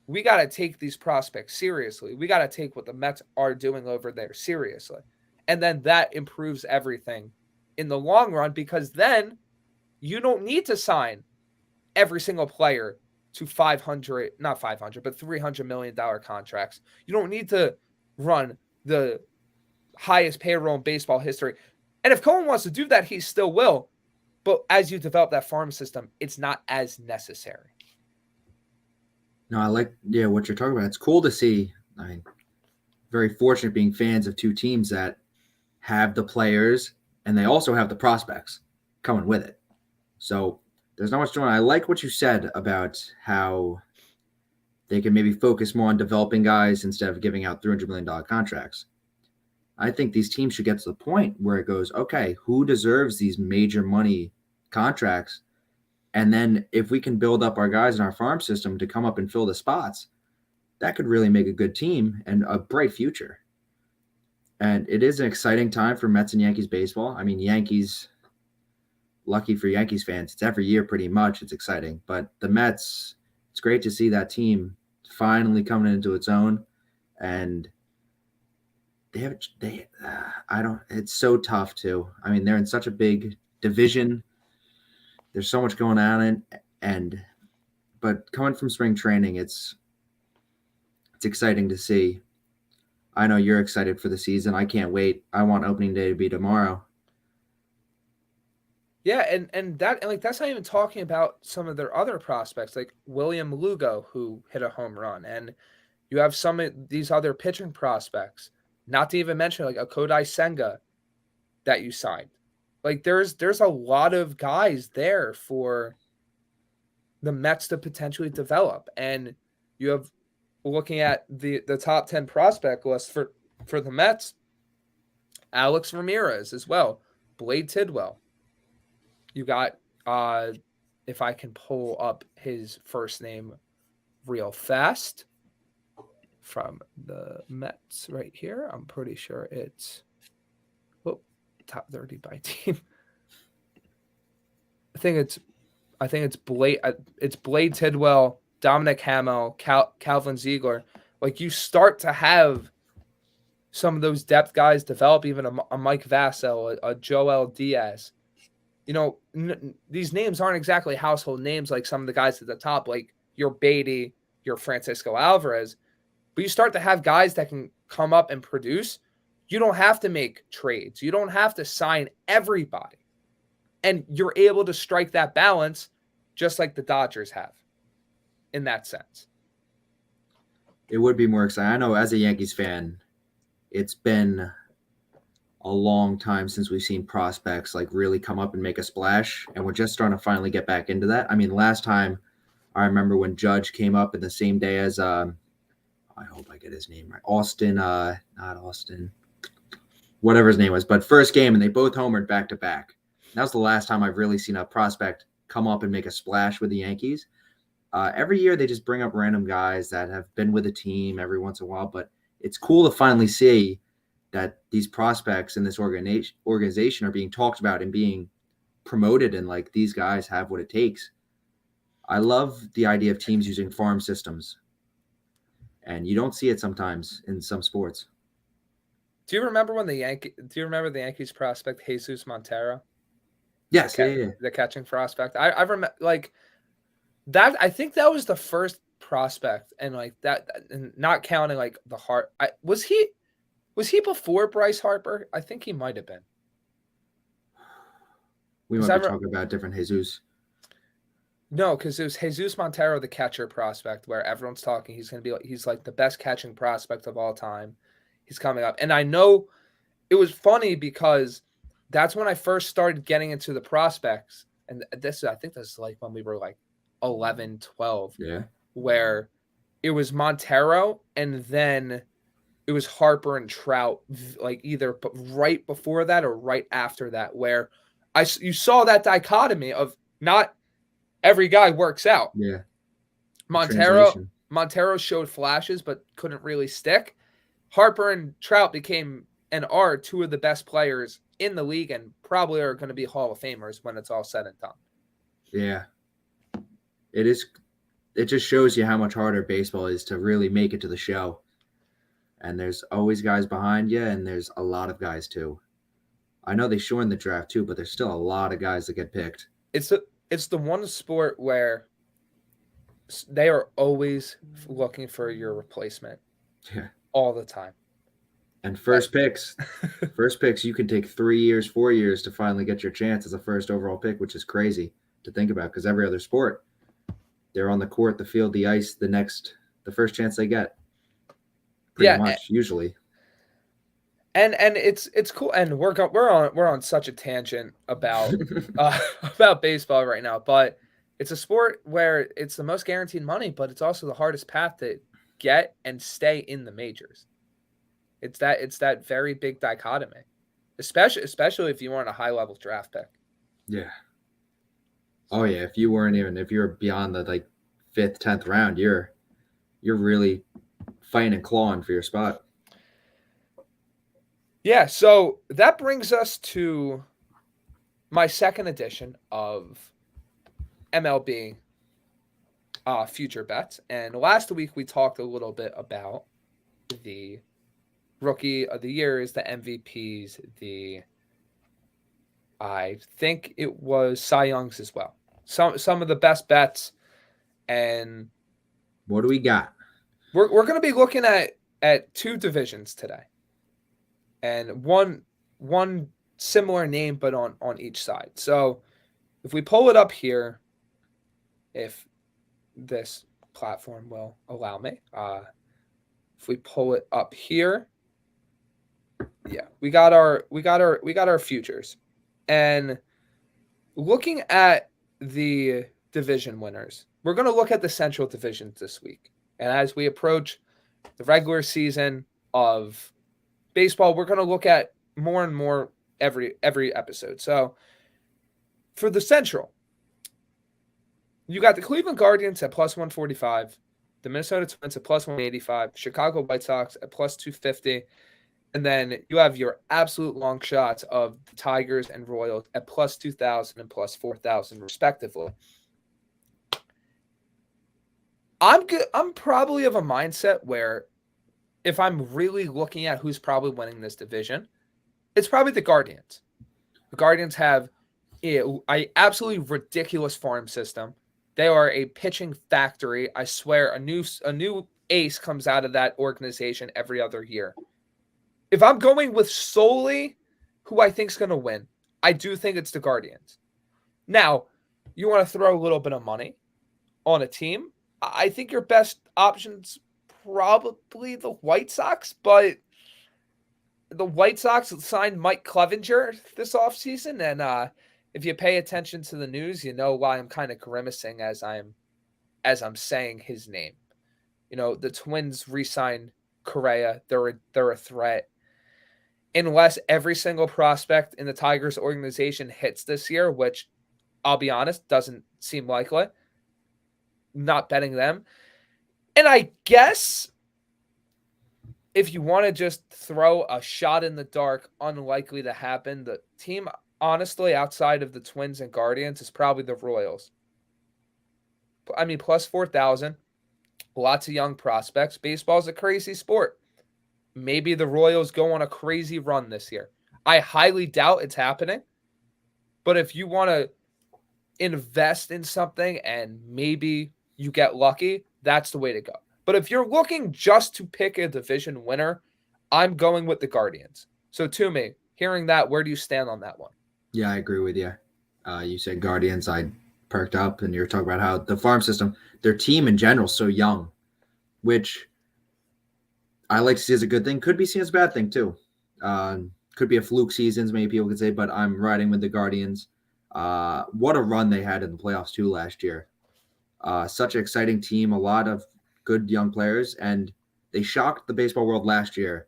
we got to take these prospects seriously. We got to take what the Mets are doing over there seriously. And then that improves everything in the long run, because then you don't need to sign every single player to $300 million contracts. You don't need to run the highest payroll in baseball history. And if Cohen wants to do that, he still will. But as you develop that farm system, it's not as necessary. No, I like what you're talking about. It's cool to see. I mean, very fortunate being fans of two teams that have the players and they also have the prospects coming with it. So there's not much going on. I like what you said about how they can maybe focus more on developing guys instead of giving out $300 million contracts. I think these teams should get to the point where it goes, okay, who deserves these major money contracts? And then if we can build up our guys in our farm system to come up and fill the spots, that could really make a good team and a bright future. And it is an exciting time for Mets and Yankees baseball. I mean, Yankees, lucky for Yankees fans, it's every year pretty much. It's exciting. But the Mets, it's great to see that team finally coming into its own. And it's so tough too. I mean, they're in such a big division. There's so much going on, but coming from spring training, it's exciting to see. I know you're excited for the season. I can't wait. I want opening day to be tomorrow. Yeah, and that's not even talking about some of their other prospects, like William Lugo, who hit a home run, and you have some of these other pitching prospects. Not to even mention like a Kodai Senga that you signed. Like there's a lot of guys there for the Mets to potentially develop. And you have, looking at the top 10 prospect list for the Mets, Alex Ramirez as well, Blade Tidwell. You got, if I can pull up his first name real fast, from the Mets right here. I'm pretty sure it's top 30 by team. I think it's Blade Tidwell, Dominic Hamill, Calvin Ziegler. Like you start to have some of those depth guys develop, even a Mike Vassell, a Joel Diaz. You know, these names aren't exactly household names like some of the guys at the top, like your Beatty, your Francisco Alvarez. But you start to have guys that can come up and produce. You don't have to make trades. You don't have to sign everybody. And you're able to strike that balance just like the Dodgers have in that sense. It would be more exciting. I know as a Yankees fan, it's been a long time since we've seen prospects like really come up and make a splash. And we're just starting to finally get back into that. I mean, last time I remember when Judge came up in the same day as I hope I get his name right. Not Austin, whatever his name was, but first game, and they both homered back to back. That was the last time I've really seen a prospect come up and make a splash with the Yankees. Every year they just bring up random guys that have been with a team every once in a while, but it's cool to finally see that these prospects in this organization are being talked about and being promoted, and like these guys have what it takes. I love the idea of teams using farm systems. And you don't see it sometimes in some sports. Do you remember the Yankees prospect Jesus Montero? Yes, the catching prospect. I remember like that. I think that was the first prospect, and like that, and not counting like the Hart. Was he before Bryce Harper? I think he might have been. We might be talking about different Jesus. No, because it was Jesus Montero, the catcher prospect, where everyone's talking. He's like the best catching prospect of all time. He's coming up, and I know it was funny because that's when I first started getting into the prospects. And I think this is like when we were like 11, 12, Yeah. where it was Montero and then it was Harper and Trout, like either right before that or right after that, where you saw that dichotomy of not every guy works out. Yeah. Montero showed flashes but couldn't really stick. Harper and Trout became and are two of the best players in the league and probably are going to be Hall of Famers when it's all said and done. Yeah. It is. It just shows you how much harder baseball is to really make it to the show. And there's always guys behind you, and there's a lot of guys too. I know they shortened the draft too, but there's still a lot of guys that get picked. It's the one sport where they are always looking for your replacement. Yeah. All the time. And first picks, you can take 3 years, 4 years to finally get your chance as a first overall pick, which is crazy to think about because every other sport, they're on the court, the field, the ice, the first chance they get. Pretty much, usually. And it's cool, and we're on such a tangent about about baseball right now, but it's a sport where it's the most guaranteed money, but it's also the hardest path to get and stay in the majors. It's that very big dichotomy, especially if you want a high level draft pick. Yeah. Oh yeah, if you're beyond the like 5th, 10th round, you're really fighting and clawing for your spot. Yeah, so that brings us to my second edition of MLB future bets. And last week we talked a little bit about the Rookie of the Years, the MVPs, I think it was Cy Youngs as well. Some of the best bets. And what do we got? We're going to be looking at two divisions today. And one similar name, but on each side. So if we pull it up here, if this platform will allow me, if we pull it up here, yeah, we got our futures. And looking at the division winners, we're going to look at the Central divisions this week. And as we approach the regular season of baseball, we're going to look at more and more every episode. So for the Central, you got the Cleveland Guardians at plus 145, the Minnesota Twins at plus 185, Chicago White Sox at plus 250, and then you have your absolute long shots of the Tigers and Royals at plus 2,000 and plus 4,000 respectively. I'm probably of a mindset where if I'm really looking at who's probably winning this division, it's probably the Guardians. The Guardians have an absolutely ridiculous farm system. They are a pitching factory. I swear, a new ace comes out of that organization every other year. If I'm going with solely who I think is going to win, I do think it's the Guardians. Now, you want to throw a little bit of money on a team. I think your best option's probably the White Sox, but the White Sox signed Mike Clevinger this offseason, and if you pay attention to the news, you know why I'm kind of grimacing as I'm saying his name. You know, the Twins re-signed Correa. They're a threat. Unless every single prospect in the Tigers organization hits this year, which I'll be honest, doesn't seem likely. Not betting them. And I guess if you want to just throw a shot in the dark, unlikely to happen, the team, honestly, outside of the Twins and Guardians, is probably the Royals. I mean, plus 4,000. Lots of young prospects. Baseball's a crazy sport. Maybe the Royals go on a crazy run this year. I highly doubt it's happening. But if you want to invest in something and maybe you get lucky, that's the way to go. But if you're looking just to pick a division winner, I'm going with the Guardians. So Toomey, hearing that, where do you stand on that one? Yeah, I agree with you. You said Guardians, I perked up, and you're talking about how the farm system, their team in general, is so young, which I like to see as a good thing. Could be seen as a bad thing too. Could be a fluke seasons, maybe people could say, but I'm riding with the Guardians. What a run they had in the playoffs too last year. Such an exciting team, a lot of good young players, and they shocked the baseball world last year,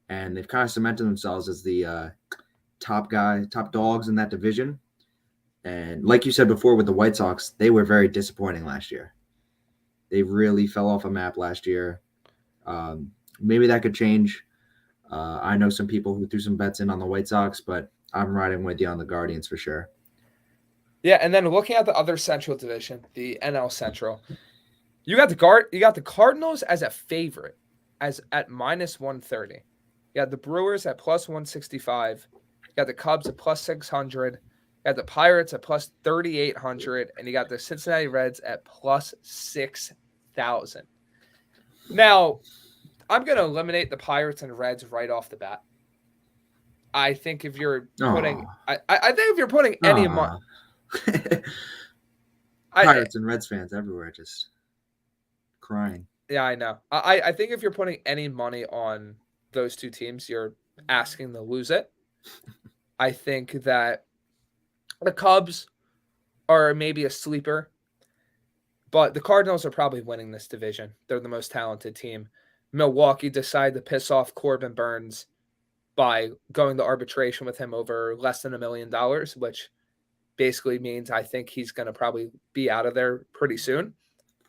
and they've kind of cemented themselves as the top dogs in that division. And like you said before with the White Sox, they were very disappointing last year. They really fell off a map last year. Maybe that could change. I know some people who threw some bets in on the White Sox, but I'm riding with you on the Guardians for sure. Yeah, and then looking at the other Central Division, the NL Central, you got the Cardinals as a favorite, as at -130. You got the Brewers at +165. You got the Cubs at +600. You got the Pirates at +3,800, and you got the Cincinnati Reds at +6,000. Now, I'm going to eliminate the Pirates and Reds right off the bat. I think if you're putting, I think if you're putting any money, Pirates and Reds fans everywhere just crying. Yeah, I know. I think if you're putting any money on those two teams, you're asking to lose it. I think that the Cubs are maybe a sleeper, but the Cardinals are probably winning this division. They're the most talented team. Milwaukee decided to piss off Corbin Burns by going to arbitration with him over less than $1 million, which basically means I think he's going to probably be out of there pretty soon.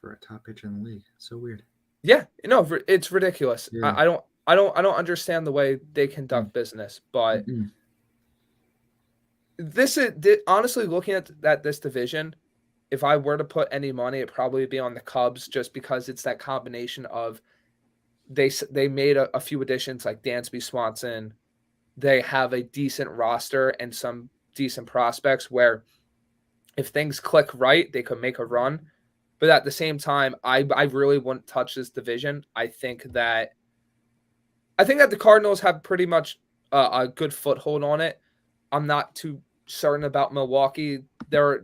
For a top pitcher in the league, so weird. Yeah, no, it's ridiculous. Yeah. I don't understand the way they conduct business, but this is honestly looking at this division. If I were to put any money, it'd probably be on the Cubs, just because it's that combination of they made a few additions like Dansby Swanson. They have a decent roster and some decent prospects where if things click right, they could make a run. But at the same time, I really wouldn't touch this division. I think that the Cardinals have pretty much a good foothold on it. I'm not too certain about Milwaukee. They're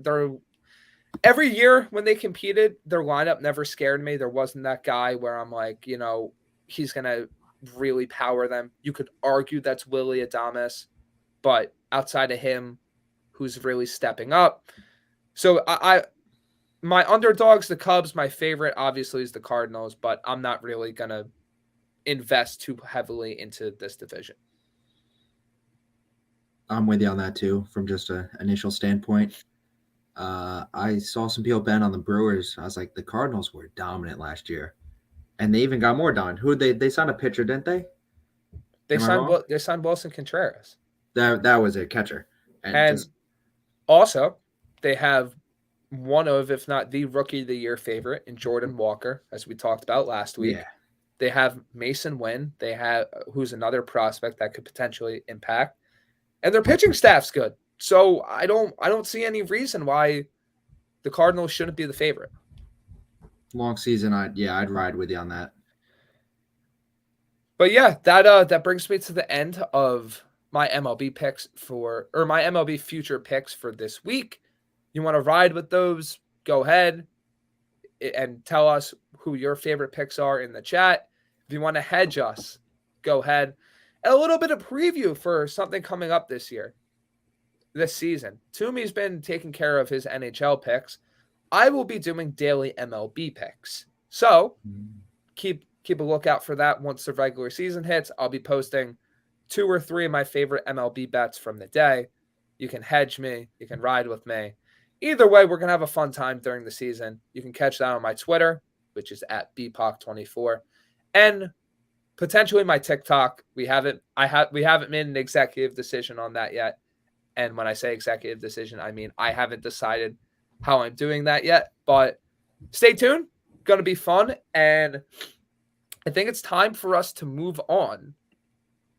every year when they competed, their lineup never scared me. There wasn't that guy where I'm like, he's gonna really power them. You could argue that's Willie Adames, but outside of him, who's really stepping up? So my underdogs, the Cubs. My favorite, obviously, is the Cardinals, but I'm not really going to invest too heavily into this division. I'm with you on that, too, from just an initial standpoint. I saw some people bet on the Brewers. I was like, the Cardinals were dominant last year, and they even got more dominant. Who they signed a pitcher, didn't they? They signed Wilson Contreras. That was a catcher. And also, they have one of, if not the rookie of the year favorite in Jordan Walker, as we talked about last week. Yeah. They have Mason Wynn. They have who's another prospect that could potentially impact, and their pitching staff's good. So I don't see any reason why the Cardinals shouldn't be the favorite. Long season, I'd ride with you on that. But yeah, that brings me to the end of my MLB picks my MLB future picks for this week. You want to ride with those? Go ahead and tell us who your favorite picks are in the chat. If you want to hedge us, go ahead. And a little bit of preview for something coming up this season. Toomey's been taking care of his NHL picks. I will be doing daily MLB picks. So keep a lookout for that. Once the regular season hits, I'll be posting 2 or 3 of my favorite MLB bets from the day. You can hedge me. You can ride with me. Either way, we're going to have a fun time during the season. You can catch that on my Twitter, which is at BPOC24, and potentially my TikTok. We haven't made an executive decision on that yet. And when I say executive decision, I mean I haven't decided how I'm doing that yet. But stay tuned. Going to be fun. And I think it's time for us to move on.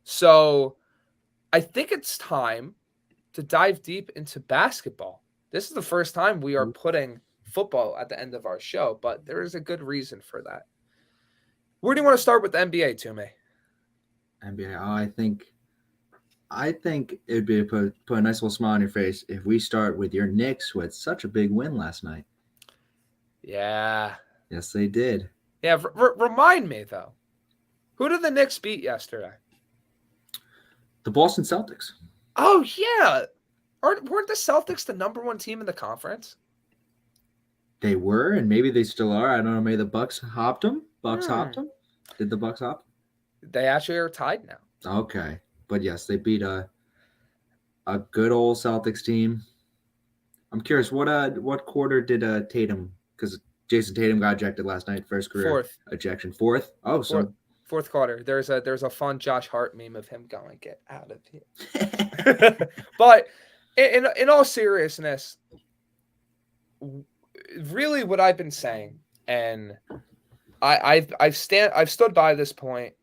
So I think it's time to dive deep into basketball. This is the first time we are putting football at the end of our show, but there is a good reason for that. Where do you want to start with the NBA, Toomey? NBA, I think it would be to put a nice little smile on your face if we start with your Knicks, who had such a big win last night. Yeah. Yes, they did. Yeah, remind me, though. Who did the Knicks beat yesterday? The Boston Celtics. Oh, yeah. Weren't the Celtics the number one team in the conference? They were, and maybe they still are. I don't know. Maybe the Bucks hopped them. Bucks hopped Hmm. them. Did the Bucks hop? They actually are tied now. Okay, but yes, they beat a good old Celtics team. I'm curious, what quarter did Tatum? Because Jason Tatum got ejected last night, first career Fourth. ejection. Fourth. Oh, Fourth quarter. There's a fun Josh Hart meme of him going, "Get out of here." But in all seriousness, really what I've been saying, and I've stood by this point,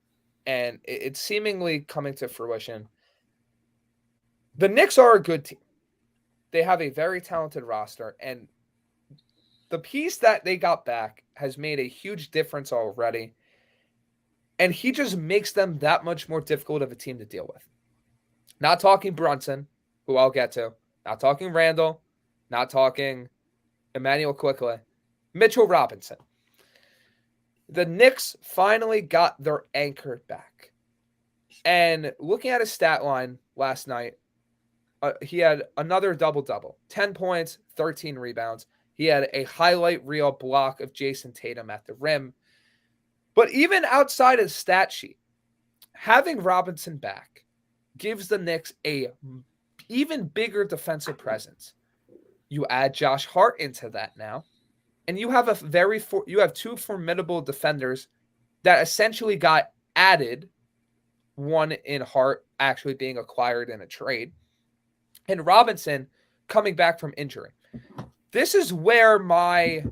and it's seemingly coming to fruition. The Knicks are a good team. They have a very talented roster, and the piece that they got back has made a huge difference already. And he just makes them that much more difficult of a team to deal with. Not talking Brunson, who I'll get to. Not talking Randall. Not talking Emmanuel Quickly. Mitchell Robinson. The Knicks finally got their anchor back. And looking at his stat line last night, he had another double-double. 10 points, 13 rebounds. He had a highlight reel block of Jason Tatum at the rim. But even outside of the stat sheet, having Robinson back gives the Knicks a even bigger defensive presence. You add Josh Hart into that now, and you have you have two formidable defenders that essentially got added. One in Hart actually being acquired in a trade, and Robinson coming back from injury. This is where my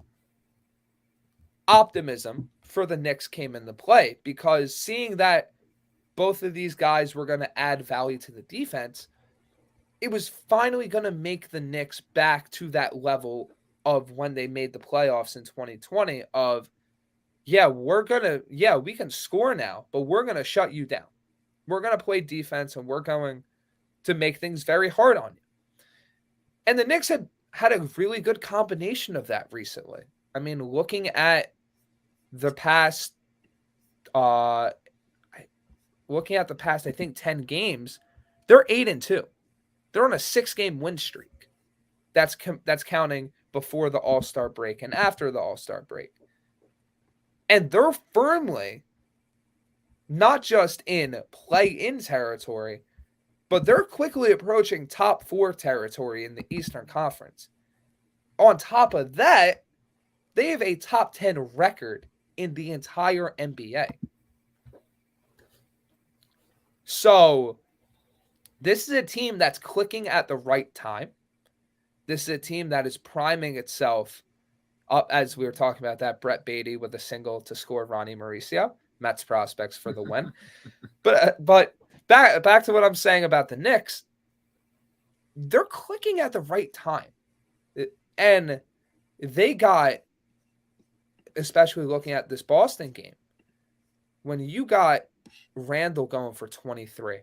optimism for the Knicks came into play, because seeing that both of these guys were going to add value to the defense, it was finally going to make the Knicks back to that level of when they made the playoffs in 2020 of, we can score now, but we're going to shut you down. We're going to play defense, and we're going to make things very hard on you. And the Knicks had a really good combination of that recently. I mean, looking at the past, I think 10 games, they're 8-2. They're on a 6-game win streak. That's counting before the All-Star break and after the All-Star break. And they're firmly not just in play-in territory, but they're quickly approaching top 4 territory in the Eastern Conference. On top of that, they have a top 10 record in the entire NBA. So, this is a team that's clicking at the right time. This is a team that is priming itself up, as we were talking about that Brett Beatty with a single to score Ronnie Mauricio. Mets prospects for the win. But back to what I'm saying about the Knicks. They're clicking at the right time. And they got, especially looking at this Boston game, when you got Randall going for 23,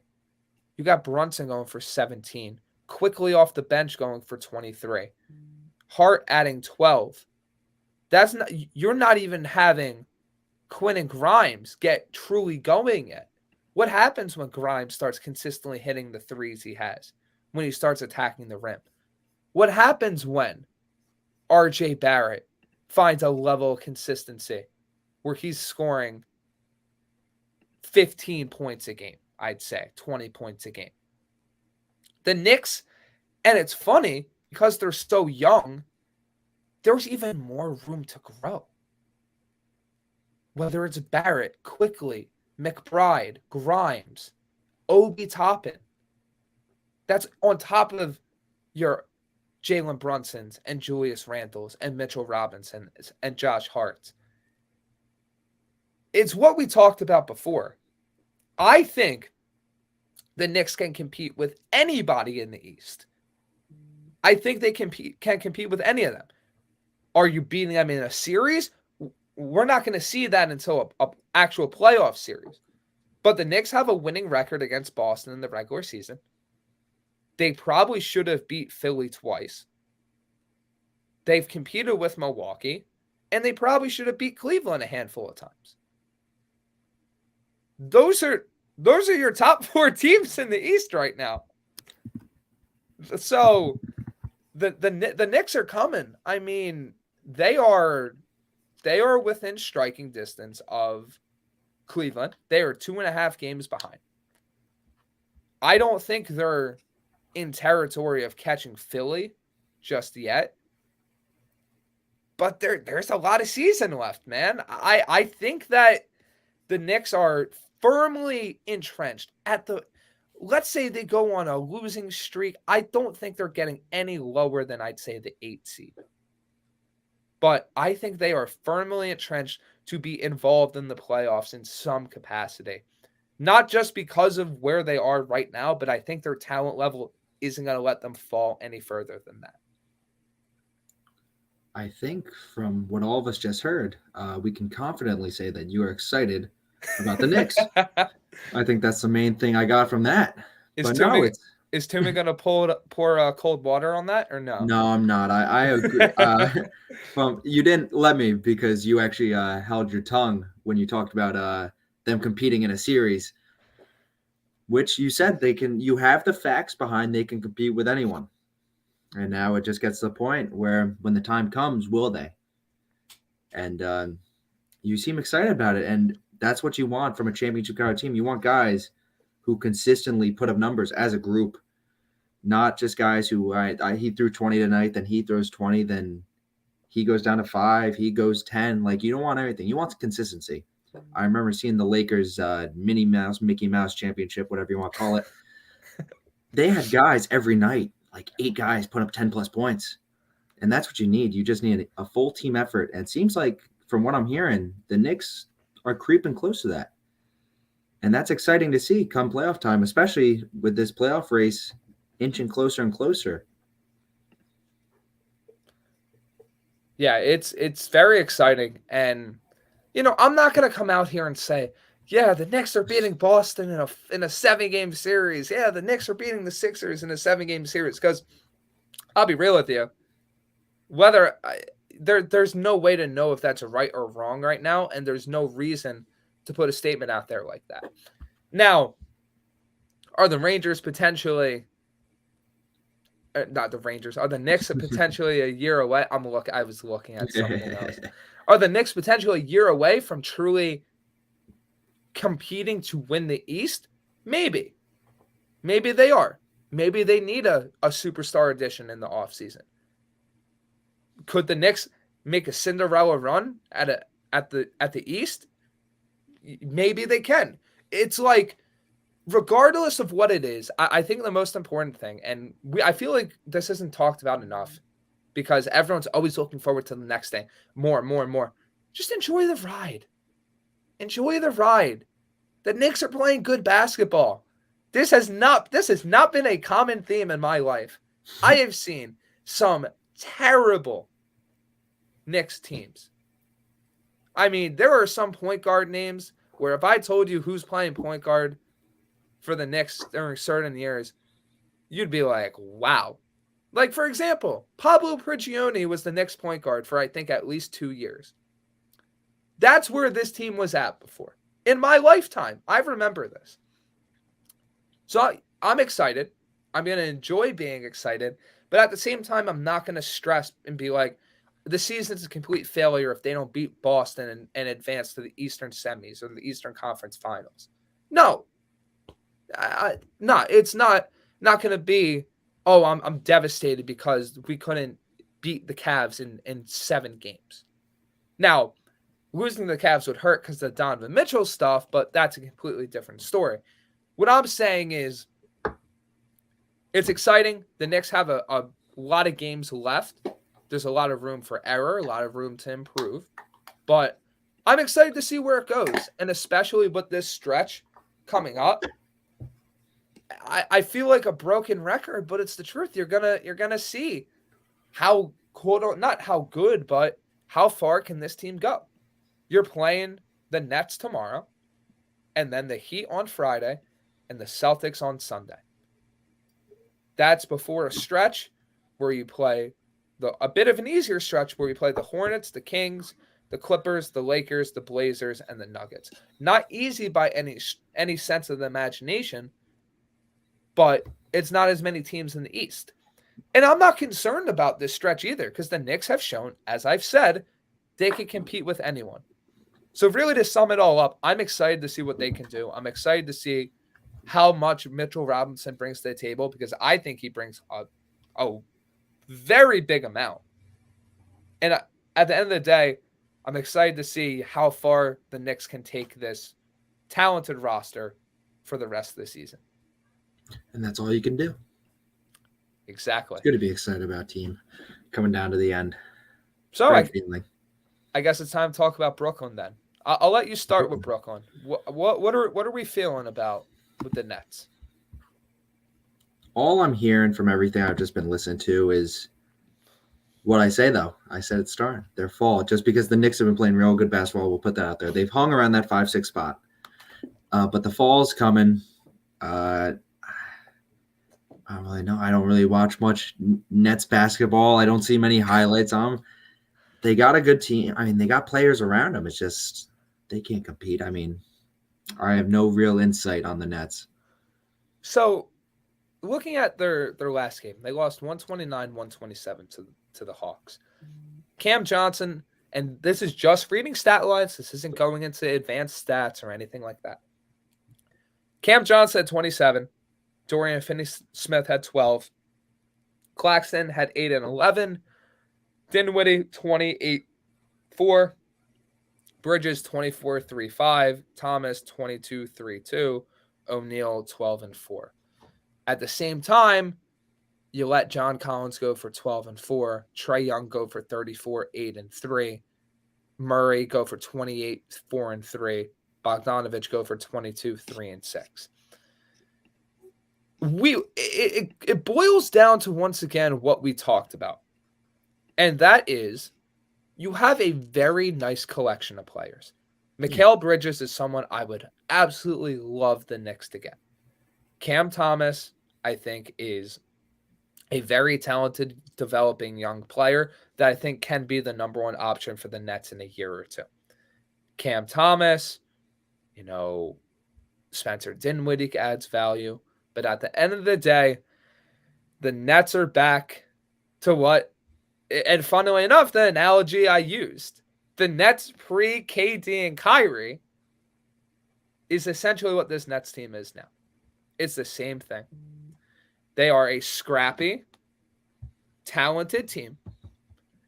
you got Brunson going for 17, quickly off the bench going for 23, Hart adding 12. You're not even having Quinn and Grimes get truly going yet. What happens when Grimes starts consistently hitting the threes he has, when he starts attacking the rim? What happens when RJ Barrett finds a level of consistency where he's scoring 15 points a game, I'd say, 20 points a game? The Knicks, and it's funny, because they're so young, there's even more room to grow. Whether it's Barrett, Quickly, McBride, Grimes, Obi Toppin. That's on top of your Jalen Brunsons and Julius Randles and Mitchell Robinsons and Josh Hart. It's what we talked about before. I think the Knicks can compete with anybody in the East. I think they can compete with any of them. Are you beating them in a series? We're not going to see that until an actual playoff series. But the Knicks have a winning record against Boston in the regular season. They probably should have beat Philly twice. They've competed with Milwaukee, and they probably should have beat Cleveland a handful of times. Those are Those are your top 4 teams in the East right now. So the Knicks are coming. I mean, they are within striking distance of Cleveland. They are 2.5 games behind. I don't think they're in territory of catching Philly just yet. But there's a lot of season left, man. I think that the Knicks are firmly entrenched at the, let's say they go on a losing streak. I don't think they're getting any lower than I'd say the 8 seed. But I think they are firmly entrenched to be involved in the playoffs in some capacity. Not just because of where they are right now, but I think their talent level isn't going to let them fall any further than that. I think from what all of us just heard, we can confidently say that you are excited about the Knicks. I think that's the main thing I got from that. Is Toomey going to pour cold water on that or no? No, I'm not. I agree. Well, you didn't let me because you actually held your tongue when you talked about them competing in a series, which you said they can. You have the facts behind they can compete with anyone. And now it just gets to the point where when the time comes, will they? And you seem excited about it. And that's what you want from a championship caliber team. You want guys who consistently put up numbers as a group, not just guys who he threw 20 tonight, then he throws 20, then he goes down to 5, he goes 10. Like, you don't want everything. You want consistency. I remember seeing the Lakers Mickey Mouse championship, whatever you want to call it. They had guys every night. Like 8 guys put up 10 plus points. And that's what you need. You just need a full team effort. And it seems like, from what I'm hearing, the Knicks are creeping close to that. And that's exciting to see come playoff time, especially with this playoff race inching closer and closer. Yeah, it's very exciting. And, I'm not going to come out here and say, yeah, the Knicks are beating Boston in a 7-game series. Yeah, the Knicks are beating the Sixers in a 7-game series. Because I'll be real with you, there's no way to know if that's right or wrong right now, and there's no reason to put a statement out there like that. Now, are the Rangers potentially? Not the Rangers. Are the Knicks potentially a year away? I was looking at something else. Are the Knicks potentially a year away from truly competing to win the East? Maybe they are. Maybe they need a superstar addition in the offseason. Could the Knicks make a Cinderella run at the East? Maybe they can. It's like, regardless of what it is, I think the most important thing, and I feel like this isn't talked about enough because everyone's always looking forward to the next thing, more and more and more. Just enjoy the ride. Enjoy the ride. The Knicks are playing good basketball. This has not been a common theme in my life. I have seen some terrible Knicks teams. I mean, there are some point guard names where if I told you who's playing point guard for the Knicks during certain years, you'd be like, wow. Like, for example, Pablo Prigioni was the Knicks point guard for, I think, at least 2 years. That's where this team was at before. In my lifetime, I remember this. So I'm excited. I'm going to enjoy being excited. But at the same time, I'm not going to stress and be like, the season's a complete failure if they don't beat Boston and advance to the Eastern semis or the Eastern Conference Finals. No. It's not going to be, oh, I'm devastated because we couldn't beat the Cavs in 7 games. Now, losing the Cavs would hurt because of Donovan Mitchell stuff, but that's a completely different story. What I'm saying is, it's exciting. The Knicks have a lot of games left. There's a lot of room for error, a lot of room to improve. But I'm excited to see where it goes, and especially with this stretch coming up. I feel like a broken record, but it's the truth. You're gonna see how not how good, but how far can this team go. You're playing the Nets tomorrow, and then the Heat on Friday, and the Celtics on Sunday. That's before a stretch where you play a bit of an easier stretch where you play the Hornets, the Kings, the Clippers, the Lakers, the Blazers, and the Nuggets. Not easy by any sense of the imagination, but it's not as many teams in the East. And I'm not concerned about this stretch either, because the Knicks have shown, as I've said, they can compete with anyone. So really, to sum it all up, I'm excited to see what they can do. I'm excited to see how much Mitchell Robinson brings to the table, because I think he brings a very big amount. And at the end of the day, I'm excited to see how far the Knicks can take this talented roster for the rest of the season. And that's all you can do. Exactly. It's good to be excited about team coming down to the end. So I guess it's time to talk about Brooklyn then. I'll let you start with Brooklyn. What are we feeling about with the Nets? All I'm hearing from everything I've just been listening to is what I say, though. I said it's starting. Their fall. Just because the Knicks have been playing real good basketball, we'll put that out there. They've hung around that 5-6 spot. But the fall's coming. I don't really know. I don't really watch much Nets basketball. I don't see many highlights on them. They got a good team. I mean, they got players around them. It's just they can't compete. I mean, I have no real insight on the Nets. So, looking at their last game, they lost 129-127 to the Hawks. Cam Johnson, and this is just reading stat lines. This isn't going into advanced stats or anything like that. Cam Johnson had 27. Dorian Finney-Smith had 12. Claxton had 8 and 11. Dinwiddie, 28-4. Bridges, 24-3-5. Thomas, 22-3-2. O'Neal, 12 and 4. At the same time, you let John Collins go for 12 and 4. Trae Young go for 34, 8 and 3. Murray go for 28, 4 and 3. Bogdanovich go for 22, 3 and 6. It boils down to, once again, what we talked about. And that is, you have a very nice collection of players. Mikal Bridges is someone I would absolutely love the Knicks to get. Cam Thomas, I think, is a very talented, developing young player that I think can be the number one option for the Nets in a year or two. Cam Thomas, Spencer Dinwiddie adds value. But at the end of the day, the Nets are back to what, and funnily enough, the analogy I used, the Nets pre-KD and Kyrie is essentially what this Nets team is now. It's the same thing. They are a scrappy, talented team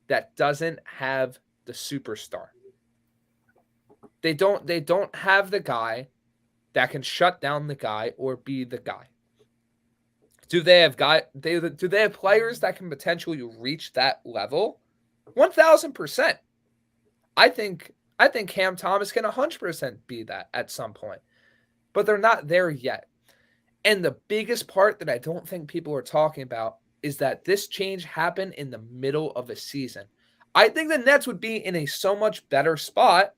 that doesn't have the superstar. They don't have the guy that can shut down the guy or be the guy. Do they have players that can potentially reach that level? 1,000%. I think Cam Thomas can 100% be that at some point. But they're not there yet. And the biggest part that I don't think people are talking about is that this change happened in the middle of a season. I think the Nets would be in a so much better spot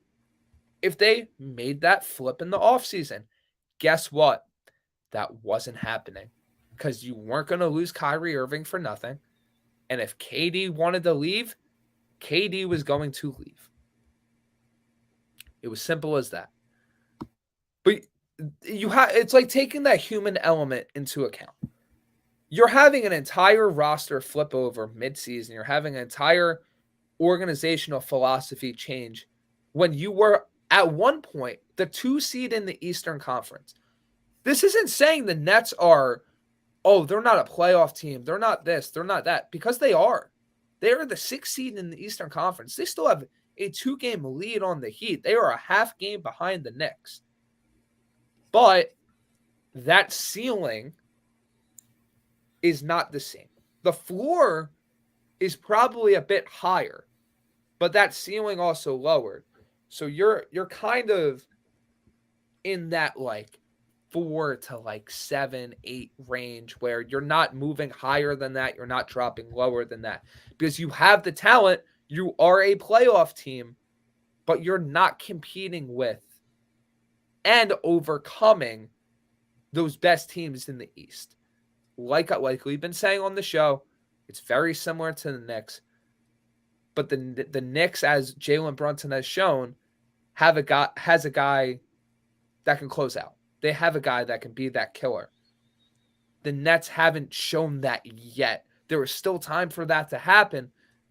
if they made that flip in the offseason. Guess what? That wasn't happening. Because you weren't going to lose Kyrie Irving for nothing. And if KD wanted to leave, KD was going to leave. It was simple as that. But it's like taking that human element into account. You're having an entire roster flip over midseason. You're having an entire organizational philosophy change when you were, at one point, the 2 seed in the Eastern Conference. This isn't saying the Nets are, they're not a playoff team. They're not this. They're not that. Because they are. They are the 6th seed in the Eastern Conference. They still have a 2-game lead on the Heat. They are a half game behind the Knicks. But that ceiling is not the same. The floor is probably a bit higher, but that ceiling also lowered. So you're kind of in that 4 to 7, 8 range where you're not moving higher than that. You're not dropping lower than that because you have the talent. You are a playoff team, but you're not competing with and overcoming those best teams in the East. Like we've been saying on the show, it's very similar to the Knicks. But the Knicks, as Jalen Brunson has shown, has a guy that can close out. They have a guy that can be that killer. The Nets haven't shown that yet. There is still time for that to happen,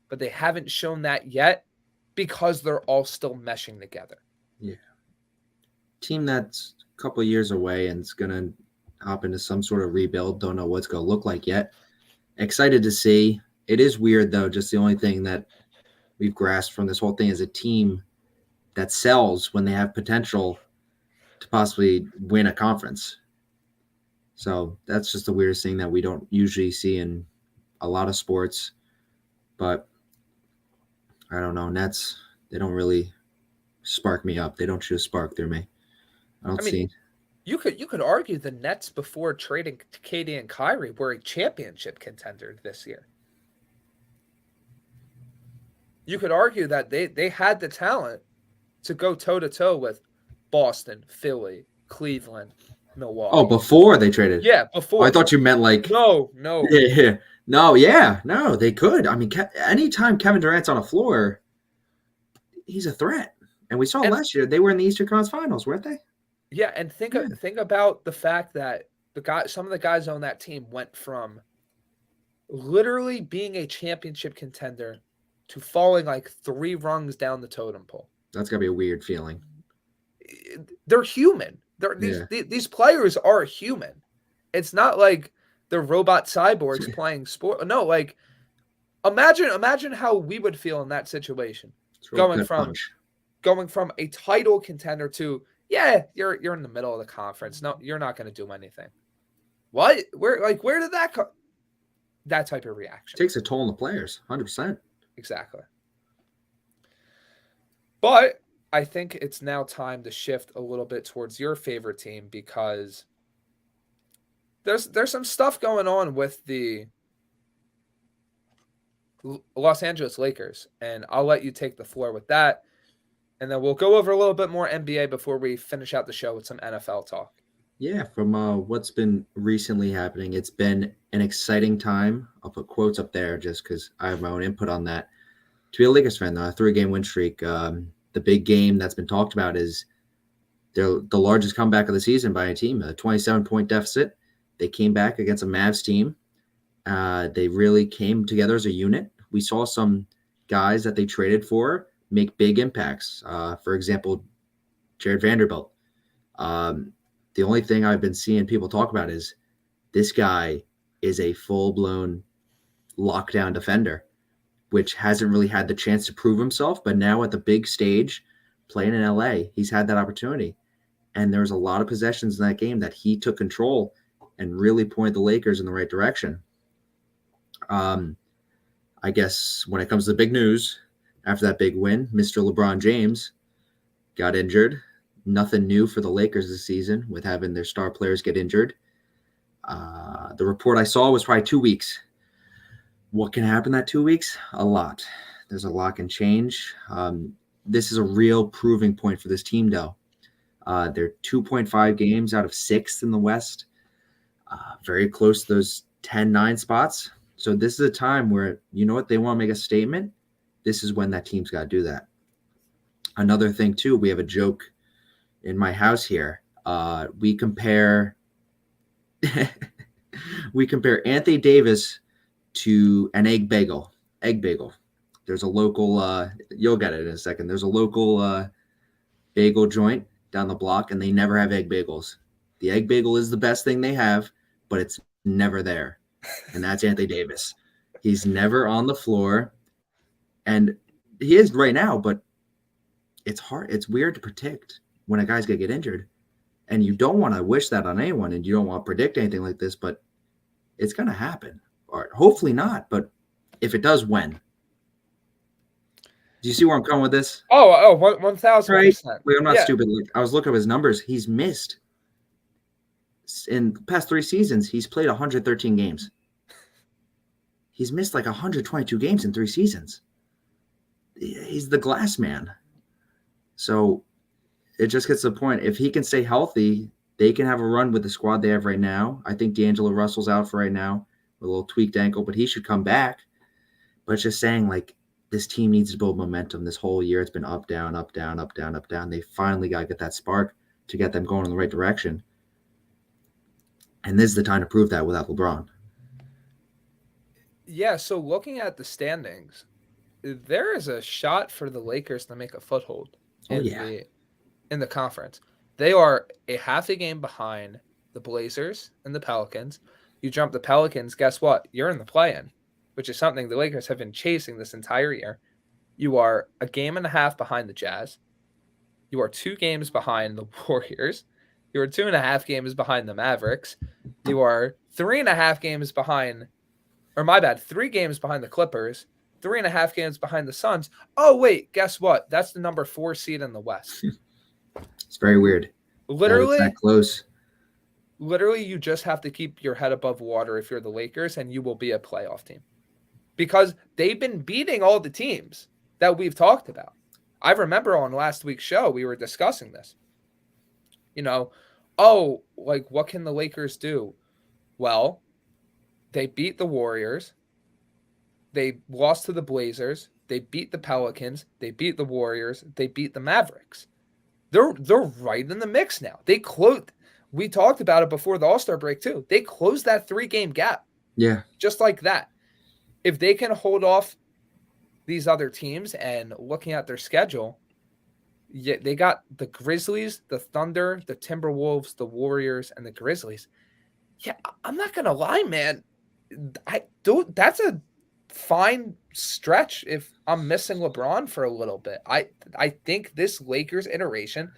but they haven't shown that yet because they're all still meshing together. Yeah. Team that's a couple of years away and is going to hop into some sort of rebuild. Don't know what it's going to look like yet. Excited to see. It is weird, though. Just the only thing that we've grasped from this whole thing is a team that sells when they have potential to possibly win a conference. So that's just the weirdest thing that we don't usually see in a lot of sports. But I don't know. Nets, they don't really spark me up. They don't shoot a spark through me. I mean, see. You could argue the Nets before trading KD and Kyrie were a championship contender this year. You could argue that they had the talent to go toe-to-toe with Boston, Philly, Cleveland, Milwaukee. Oh, before they traded? Yeah, before. Oh, I thought you meant like... No. Yeah. No, they could. I mean, anytime Kevin Durant's on a floor, he's a threat. And we saw last year, they were in the Eastern Conference Finals, weren't they? Yeah, and think about the fact that some of the guys on that team went from literally being a championship contender to falling like 3 rungs down the totem pole. That's gotta be a weird feeling. They're human. These players are human. It's not like they're robot cyborgs playing sport. No, like imagine how we would feel in that situation. Going from a title contender to you're in the middle of the conference. No, you're not going to do anything. What? Where did that come? That type of reaction takes a toll on the players, 100%. Exactly. But I think it's now time to shift a little bit towards your favorite team because there's some stuff going on with the Los Angeles Lakers, and I'll let you take the floor with that. And then we'll go over a little bit more NBA before we finish out the show with some NFL talk. Yeah, from what's been recently happening, it's been an exciting time. I'll put quotes up there just because I have my own input on that. To be a Lakers fan, though, a 3-game win streak. The big game that's been talked about is the largest comeback of the season by a team, a 27-point deficit. They came back against a Mavs team. They really came together as a unit. We saw some guys that they traded for make big impacts. For example, Jared Vanderbilt. The only thing I've been seeing people talk about is this guy is a full-blown lockdown defender, which hasn't really had the chance to prove himself. But now at the big stage, playing in LA, he's had that opportunity. And there was a lot of possessions in that game that he took control and really pointed the Lakers in the right direction. I guess when it comes to the big news, after that big win, Mr. LeBron James got injured. Nothing new for the Lakers this season with having their star players get injured. The report I saw was probably 2 weeks. What can happen that 2 weeks? A lot. There's a lot can change. This is a real proving point for this team, though. They're 2.5 games out of 6th in the West. Very close to those 10-9 spots. So this is a time where, you know what, they want to make a statement. This is when that team's got to do that. Another thing, too, we have a joke in my house here. We compare Anthony Davis to an egg bagel. There's a local, you'll get it in a second. There's a local bagel joint down the block, and they never have egg bagels. The egg bagel is the best thing they have, but it's never there. And that's Anthony Davis. He's never on the floor. And he is right now, but it's hard. It's weird to predict when a guy's going to get injured. And you don't want to wish that on anyone, and you don't want to predict anything like this, but it's going to happen. Or hopefully not, but if it does, when? Do you see where I'm going with this? Oh, 1,000%. Right? Wait, I'm not stupid. Like, I was looking at his numbers. He's missed. In the past 3 seasons, he's played 113 games. He's missed like 122 games in 3 seasons. He's the glass man. So it just gets to the point. If he can stay healthy, they can have a run with the squad they have right now. I think D'Angelo Russell's out for right now with a little tweaked ankle, but he should come back. But it's just saying, like, this team needs to build momentum. This whole year it's been up, down, up, down, up, down, up, down. They finally got to get that spark to get them going in the right direction. And this is the time to prove that without LeBron. Yeah, so looking at the standings, there is a shot for the Lakers to make a foothold in the conference. They are a half a game behind the Blazers and the Pelicans. You jump the Pelicans, guess what? You're in the play-in, which is something the Lakers have been chasing this entire year. You are a game and a half behind the Jazz. You are 2 games behind the Warriors. You are 2.5 games behind the Mavericks. You are 3.5 games behind, 3 games behind the Clippers, 3.5 games behind the Suns. Oh, wait, guess what? That's the number 4 seed in the West. It's very weird. Literally, that close. Literally, you just have to keep your head above water if you're the Lakers, and you will be a playoff team. Because they've been beating all the teams that we've talked about. I remember on last week's show, we were discussing this. What can the Lakers do? Well, they beat the Warriors. They lost to the Blazers. They beat the Pelicans. They beat the Warriors. They beat the Mavericks. They're right in the mix now. They closed. We talked about it before the All-Star break too. They closed that 3-game gap. Yeah. Just like that. If they can hold off these other teams and looking at their schedule, they got the Grizzlies, the Thunder, the Timberwolves, the Warriors, and the Grizzlies. Yeah, I'm not going to lie, man. That's a fine stretch if I'm missing LeBron for a little bit. I think this Lakers iteration,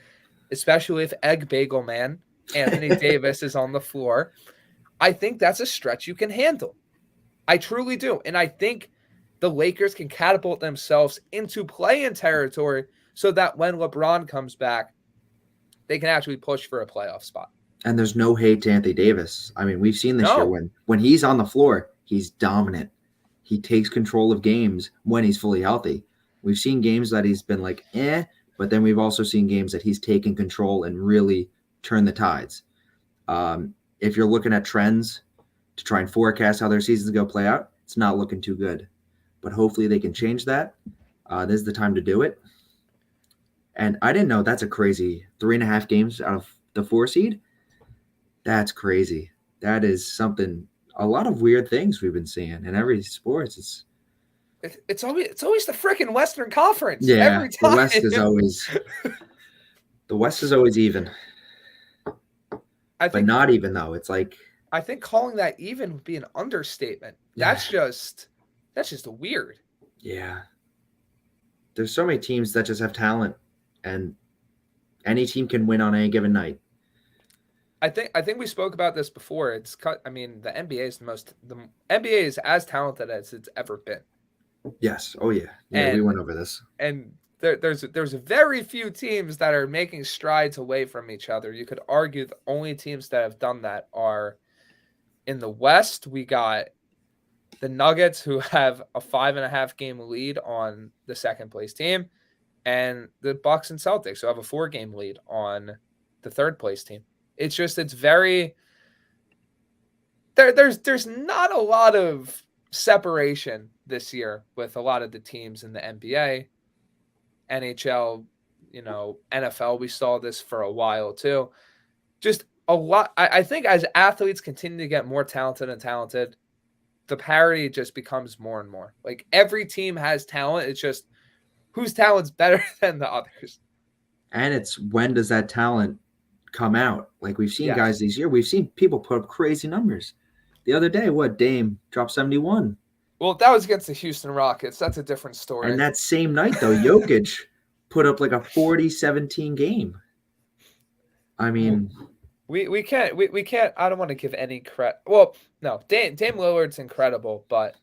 especially if Egg Bagel Man Anthony Davis is on the floor, I think that's a stretch you can handle. I truly do. And I think the Lakers can catapult themselves into play-in territory so that when LeBron comes back, they can actually push for a playoff spot. And there's no hate to Anthony Davis. I mean, we've seen this year when he's on the floor, he's dominant. He takes control of games when he's fully healthy. We've seen games that he's been like, but then we've also seen games that he's taken control and really turned the tides. If you're looking at trends to try and forecast how their seasons go play out, it's not looking too good. But hopefully they can change that. This is the time to do it. And I didn't know that's a crazy 3.5 games out of the 4 seed. That's crazy. That is something, a lot of weird things we've been seeing in every sports. It's always the freaking Western Conference. Yeah, every time. The West is always even. But not even though. It's like, I think calling that even would be an understatement. That's just weird. Yeah. There's so many teams that just have talent, and any team can win on any given night. I think we spoke about this before. The NBA is the NBA is as talented as it's ever been. Yes. Oh yeah. Yeah, we went over this. And there's very few teams that are making strides away from each other. You could argue the only teams that have done that are in the West. We got the Nuggets, who have a 5.5 game lead on the second place team, and the Bucks and Celtics, who have a 4-game lead on the third place team. It's very there's not a lot of separation this year with a lot of the teams in the NBA, NHL, NFL. We saw this for a while too. Just a lot. I think as athletes continue to get more talented, the parity just becomes more and more. Like every team has talent. It's just whose talent's better than the others. And it's when does that talent come out? Like we've seen guys this year. We've seen people put up crazy numbers. The other day, Dame dropped 71. Well, that was against the Houston Rockets. That's a different story. And that same night, though, Jokic put up like a 40-17 game. I mean, we can't. I don't want to give any credit. Well, no, Dame Lillard's incredible, but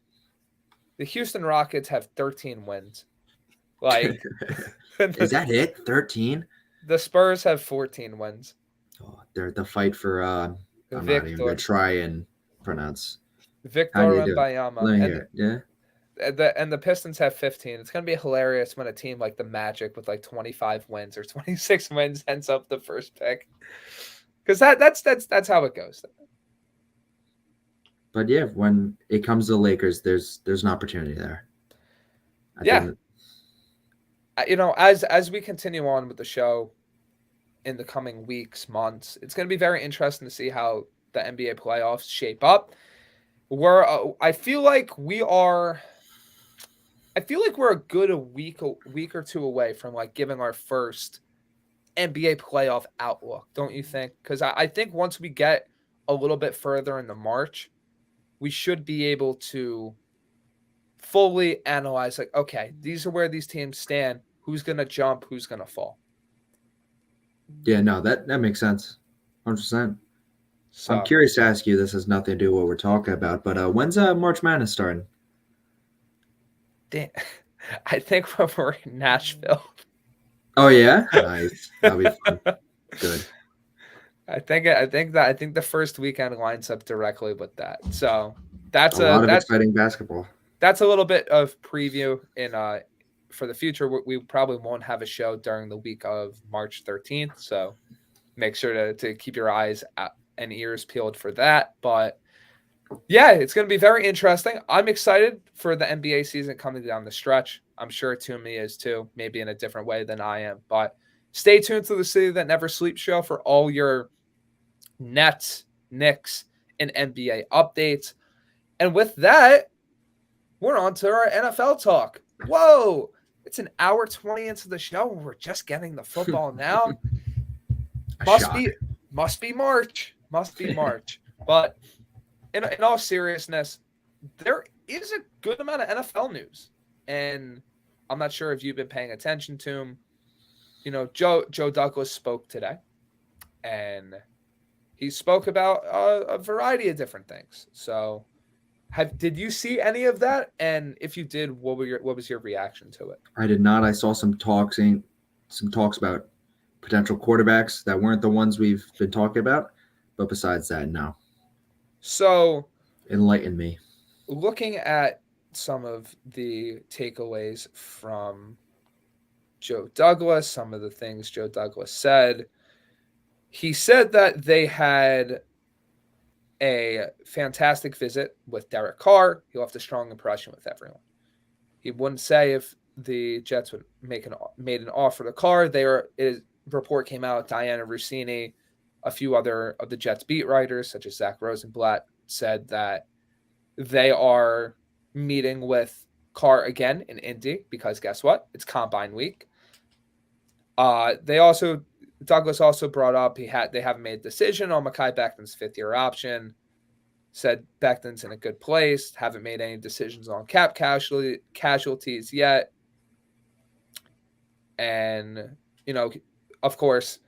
the Houston Rockets have 13 wins. Like, is that it? 13? The Spurs have 14 wins. Oh, they're the fight for. I'm not even going to try and pronounce. Victor Wembanyama. Yeah. And the Pistons have 15. It's going to be hilarious when a team like the Magic with like 25 wins or 26 wins ends up the first pick. Because that's how it goes. But yeah, when it comes to the Lakers, there's an opportunity there. think as we continue on with the show in the coming weeks, months, it's going to be very interesting to see how the NBA playoffs shape up. I feel like we're a good week or two away from like giving our first NBA playoff outlook, don't you think? Because I think once we get a little bit further into March, we should be able to fully analyze, like, okay, these are where these teams stand. Who's going to jump? Who's going to fall? Yeah, no, that makes sense. 100%. So, I'm curious to ask you, this has nothing to do with what we're talking about, but when's March Madness starting? I think when we're in Nashville. Oh, yeah? Nice. That'll be fun. Good. I think the first weekend lines up directly with that. So that's a lot of exciting basketball. That's a little bit of preview for the future. We probably won't have a show during the week of March 13th. So make sure to keep your eyes and ears peeled for that. But yeah, it's going to be very interesting. I'm excited for the NBA season coming down the stretch. I'm sure Toomey is too, maybe in a different way than I am. But stay tuned to the City That Never Sleeps show for all your Nets, Knicks, and NBA updates. And with that, we're on to our NFL talk. Whoa, it's an hour 20 into the show, and we're just getting the football now. Must be March. But in all seriousness, there is a good amount of NFL news, and I'm not sure if you've been paying attention to him. You know, Joe Douglas spoke today, and he spoke about a variety of different things. So, did you see any of that? And if you did, what was your reaction to it? I did not. I saw some talks about potential quarterbacks that weren't the ones we've been talking about, but besides that, no. So, enlighten me. Looking at some of the takeaways from Joe Douglas, some of the things Joe Douglas said, he said that they had a fantastic visit with Derek Carr. He left a strong impression with everyone. He wouldn't say if the Jets would made an offer to Carr. Report came out, Diana Rossini, a few other of the Jets beat writers, such as Zach Rosenblatt, said that they are meeting with Carr again in Indy because guess what? It's Combine Week. Douglas also brought up they haven't made a decision on Mekhi Becton's fifth-year option. Said Becton's in a good place. Haven't made any decisions on cap casualties yet. And, of course,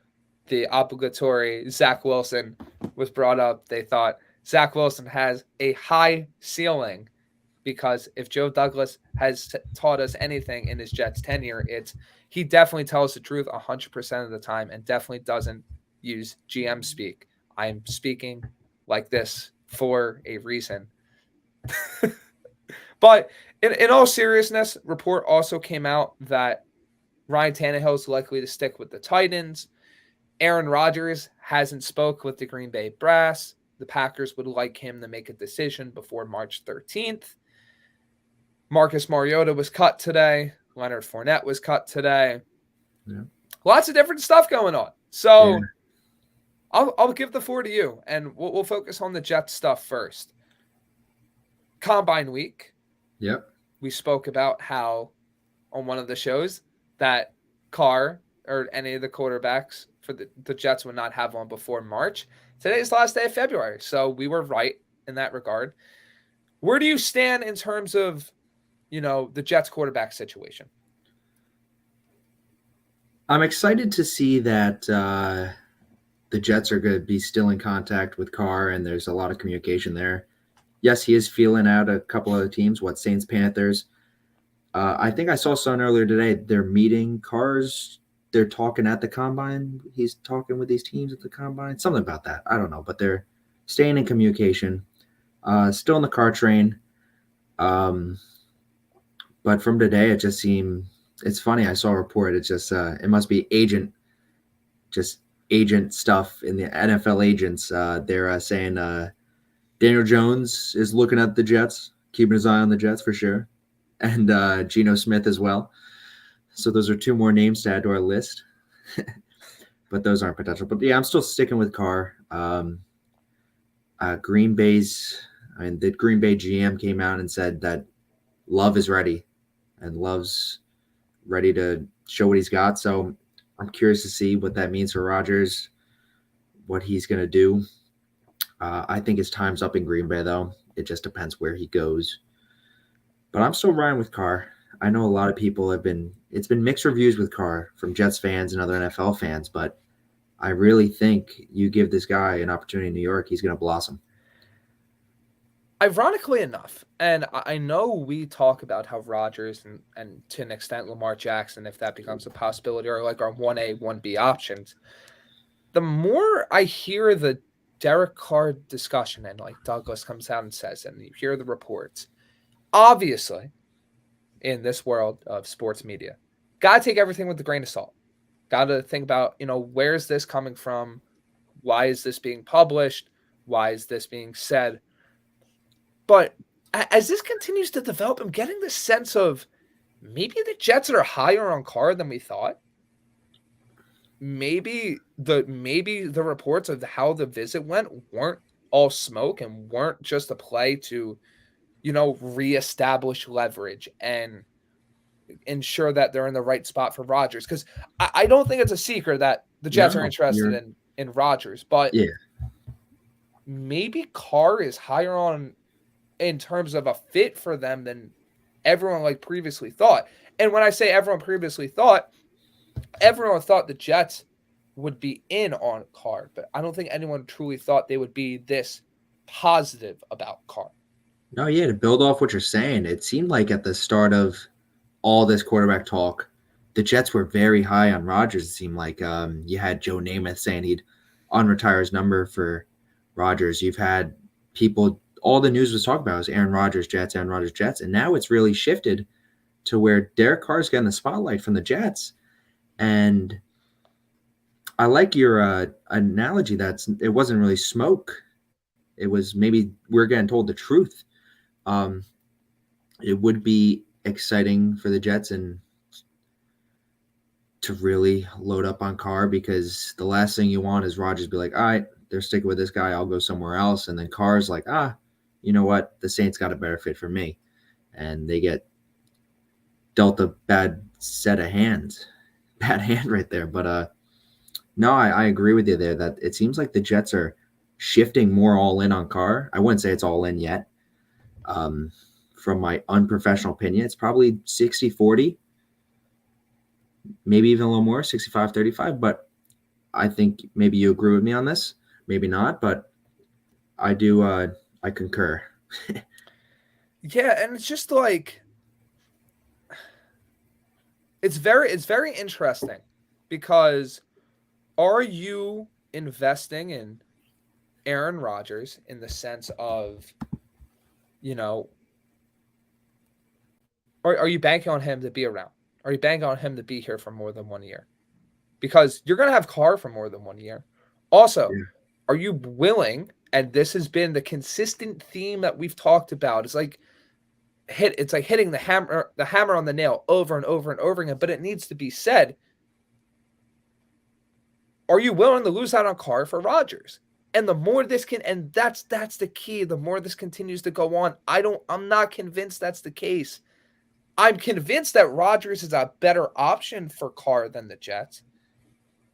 the obligatory Zach Wilson was brought up. They thought Zach Wilson has a high ceiling because if Joe Douglas has taught us anything in his Jets tenure, it's he definitely tells the truth 100% of the time and definitely doesn't use GM speak. I'm speaking like this for a reason. But in all seriousness, report also came out that Ryan Tannehill is likely to stick with the Titans. Aaron Rodgers hasn't spoke with the Green Bay Brass. The Packers would like him to make a decision before March 13th. Marcus Mariota was cut today. Leonard Fournette was cut today. Yeah. Lots of different stuff going on. So yeah. I'll give the floor to you, and we'll focus on the Jets stuff first. Combine Week. Yep. We spoke about how on one of the shows that Carr or any of the quarterbacks for the Jets would not have one before March. Today's the last day of February, so we were right in that regard. Where do you stand in terms of, the Jets quarterback situation? I'm excited to see that the Jets are going to be still in contact with Carr, and there's a lot of communication there. Yes, he is feeling out a couple of teams, Saints, Panthers. I think I saw something earlier today. They're meeting Carr's. They're talking at the Combine. He's talking with these teams at the Combine. Something about that. I don't know, but they're staying in communication. Still in the Carr train. But from today, it just seemed – it's funny. I saw a report. It's just it must be agent stuff in the NFL agents. They're saying Daniel Jones is looking at the Jets, keeping his eye on the Jets for sure. and Geno Smith as well. So those are two more names to add to our list. But those aren't potential. But yeah, I'm still sticking with Carr. Green Bay's, the Green Bay GM came out and said that Love is ready, and Love's ready to show what he's got. So I'm curious to see what that means for Rodgers, what he's going to do. I think his time's up in Green Bay, though. It just depends where he goes. But I'm still riding with Carr. I know a lot of people it's been mixed reviews with Carr from Jets fans and other NFL fans, but I really think you give this guy an opportunity in New York, he's going to blossom. Ironically enough, and I know we talk about how Rodgers and to an extent Lamar Jackson, if that becomes a possibility, are like our 1A, 1B options. The more I hear the Derek Carr discussion and like Douglas comes out and says, and you hear the reports, obviously, in this world of sports media, got to take everything with a grain of salt. Got to think about, where's this coming from? Why is this being published? Why is this being said? But as this continues to develop, I'm getting this sense of maybe the Jets are higher on Carr than we thought. Maybe the reports of how the visit went weren't all smoke and weren't just a play to, reestablish leverage and ensure that they're in the right spot for Rodgers. Because I don't think it's a secret that the Jets are interested in Rodgers, but yeah, maybe Carr is higher on in terms of a fit for them than everyone previously thought. And when I say everyone previously thought, everyone thought the Jets would be in on Carr, but I don't think anyone truly thought they would be this positive about Carr. No, yeah, to build off what you're saying, it seemed like at the start of all this quarterback talk, the Jets were very high on Rodgers. It seemed like you had Joe Namath saying he'd unretire his number for Rodgers. You've had people, all the news was talking about was Aaron Rodgers, Jets, and now it's really shifted to where Derek Carr's getting the spotlight from the Jets. And I like your analogy that it wasn't really smoke. It was maybe we're getting told the truth. It would be exciting for the Jets and to really load up on Carr, because the last thing you want is Rodgers be like, all right, they're sticking with this guy, I'll go somewhere else. And then Carr's like, you know what? The Saints got a better fit for me. And they get dealt a bad hand right there. But no, I agree with you there that it seems like the Jets are shifting more all in on Carr. I wouldn't say it's all in yet. From my unprofessional opinion, it's probably 60-40, maybe even a little more, 65-35. But I think maybe you agree with me on this, maybe not, but I do. I concur. Yeah, and it's just it's very interesting, because are you investing in Aaron Rodgers in the sense of, are you banking on him to be around? Are you banking on him to be here for more than 1 year? Because you're going to have Carr for more than 1 year. Also, Are you willing, and this has been the consistent theme that we've talked about, it's like hitting the hammer on the nail over and over and over again, but it needs to be said. Are you willing to lose out on Carr for Rodgers? And the more this and that's the key, the more this continues to go on, I'm not convinced that's the case. I'm convinced that Rodgers is a better option for Carr than the Jets.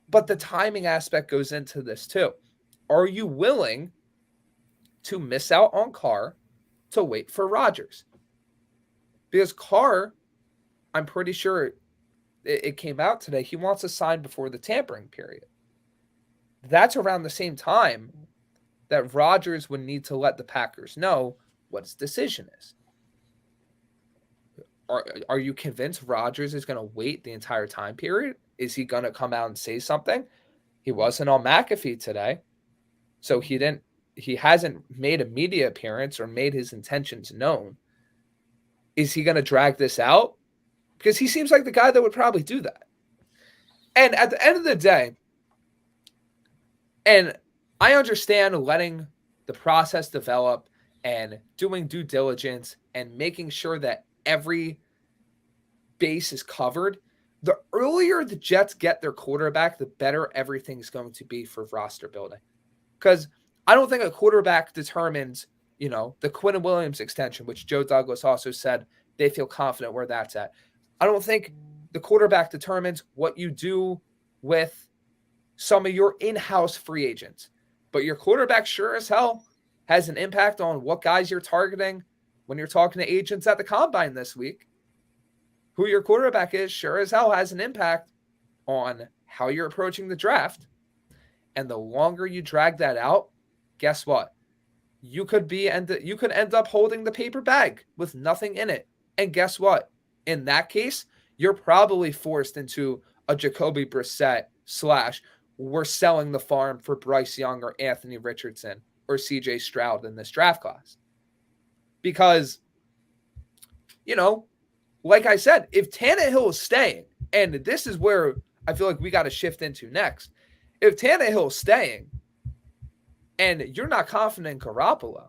But the timing aspect goes into this too. Are you willing to miss out on Carr to wait for Rodgers? Because Carr, I'm pretty sure it came out today, he wants to sign before the tampering period. That's around the same time that Rodgers would need to let the Packers know what his decision is. Are you convinced Rodgers is going to wait the entire time period? Is he going to come out and say something? He wasn't on McAfee today, so he hasn't made a media appearance or made his intentions known. Is he going to drag this out? Because he seems like the guy that would probably do that. And at the end of the day, and I understand letting the process develop and doing due diligence and making sure that every base is covered, the earlier the Jets get their quarterback, the better everything's going to be for roster building. Because I don't think a quarterback determines, the Quinn Williams extension, which Joe Douglas also said they feel confident where that's at. I don't think the quarterback determines what you do with some of your in-house free agents. But your quarterback sure as hell has an impact on what guys you're targeting when you're talking to agents at the combine this week. Who your quarterback is sure as hell has an impact on how you're approaching the draft. And the longer you drag that out, guess what? You could end up holding the paper bag with nothing in it. And guess what? In that case, you're probably forced into a Jacoby Brissett / we're selling the farm for Bryce Young or Anthony Richardson or CJ Stroud in this draft class. Because, like I said, if Tannehill is staying, and this is where I feel like we got to shift into next. If Tannehill is staying and you're not confident in Garoppolo,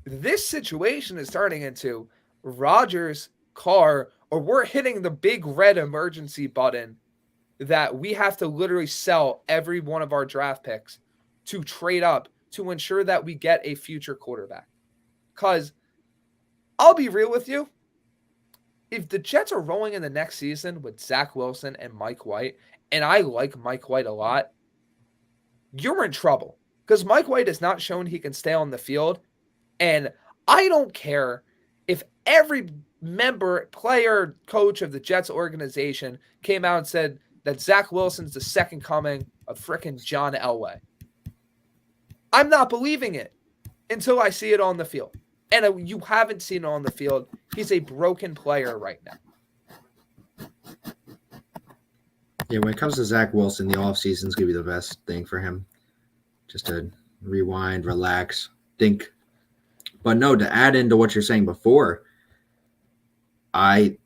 this situation is turning into Rodgers, Carr, or we're hitting the big red emergency button that we have to literally sell every one of our draft picks to trade up to ensure that we get a future quarterback. Because I'll be real with you. If the Jets are rolling in the next season with Zach Wilson and Mike White, and I like Mike White a lot, you're in trouble. Because Mike White has not shown he can stay on the field. And I don't care if every member, player, coach of the Jets organization came out and said that Zach Wilson's the second coming of frickin' John Elway. I'm not believing it until I see it on the field. And you haven't seen it on the field. He's a broken player right now. Yeah, when it comes to Zach Wilson, the offseason is going to be the best thing for him. Just to rewind, relax, think. But no, to add into what you're saying before, from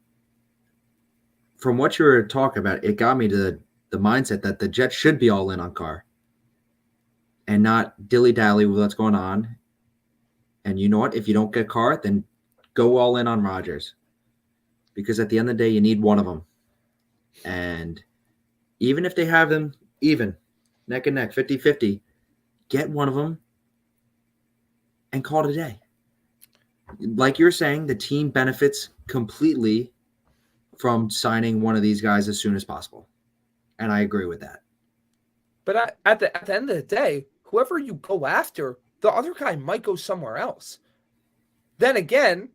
what you were talking about, it got me to the mindset that the Jets should be all in on Carr and not dilly-dally with what's going on. And you know what? If you don't get Carr, then go all in on Rodgers. Because at the end of the day, you need one of them. And even if they have them even, neck and neck, 50-50, get one of them and call it a day. Like you're saying, the team benefits completely from signing one of these guys as soon as possible. And I agree with that. But at the end of the day, whoever you go after, the other guy might go somewhere else. Then again,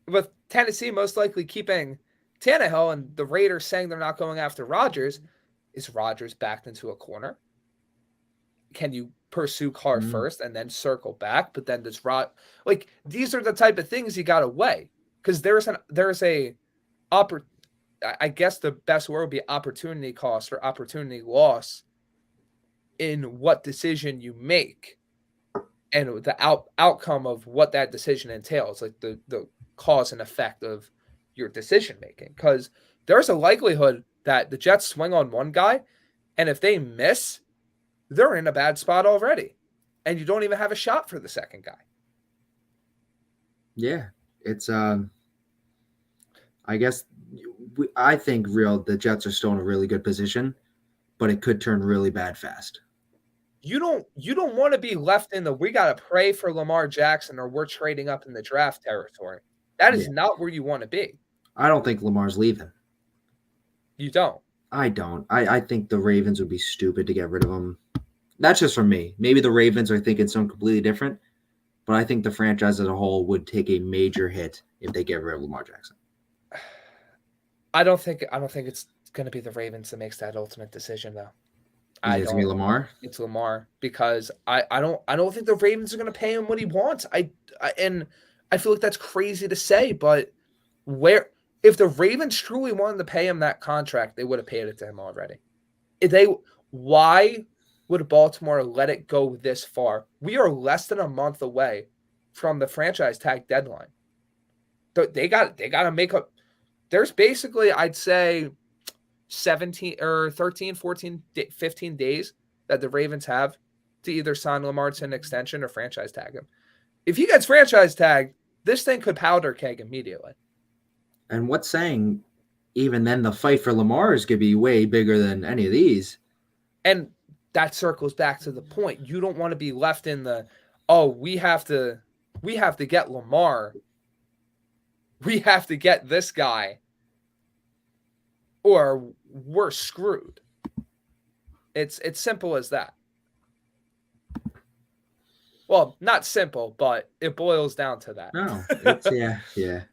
with Tennessee most likely keeping Tannehill and the Raiders saying they're not going after Rodgers, is Rodgers backed into a corner? Can you pursue Carr first and then circle back? But then does these are the type of things you got to weigh, because there's I guess the best word would be opportunity cost or opportunity loss in what decision you make. And the outcome of what that decision entails, like the cause and effect of your decision making. Because there's a likelihood that the Jets swing on one guy, and if they miss, they're in a bad spot already. And you don't even have a shot for the second guy. Yeah, it's I guess I think the Jets are still in a really good position, but it could turn really bad fast. You don't want to be left in we got to pray for Lamar Jackson or we're trading up in the draft territory. That is not where you want to be. I don't think Lamar's leaving. You don't? I don't. I think the Ravens would be stupid to get rid of him. That's just from me. Maybe the Ravens are thinking something completely different, but I think the franchise as a whole would take a major hit if they get rid of Lamar Jackson. I don't think it's going to be the Ravens that makes that ultimate decision, though. It's going to be Lamar? It's Lamar, because I don't think the Ravens are going to pay him what he wants. I feel like that's crazy to say, but if the Ravens truly wanted to pay him that contract, they would have paid it to him already. Why would Baltimore let it go this far? We are less than a month away from the franchise tag deadline. They got to make up. There's basically, I'd say, 17 or 13, 14, 15 days that the Ravens have to either sign Lamar to an extension or franchise tag him. If he gets franchise tagged, this thing could powder keg immediately. And what's saying, even then, the fight for Lamar is going to be way bigger than any of these. And that circles back to the point. You don't want to be left in the, oh, we have to get Lamar. We have to get this guy, or we're screwed. It's simple as that. Well, not simple, but it boils down to that. No, it's yeah.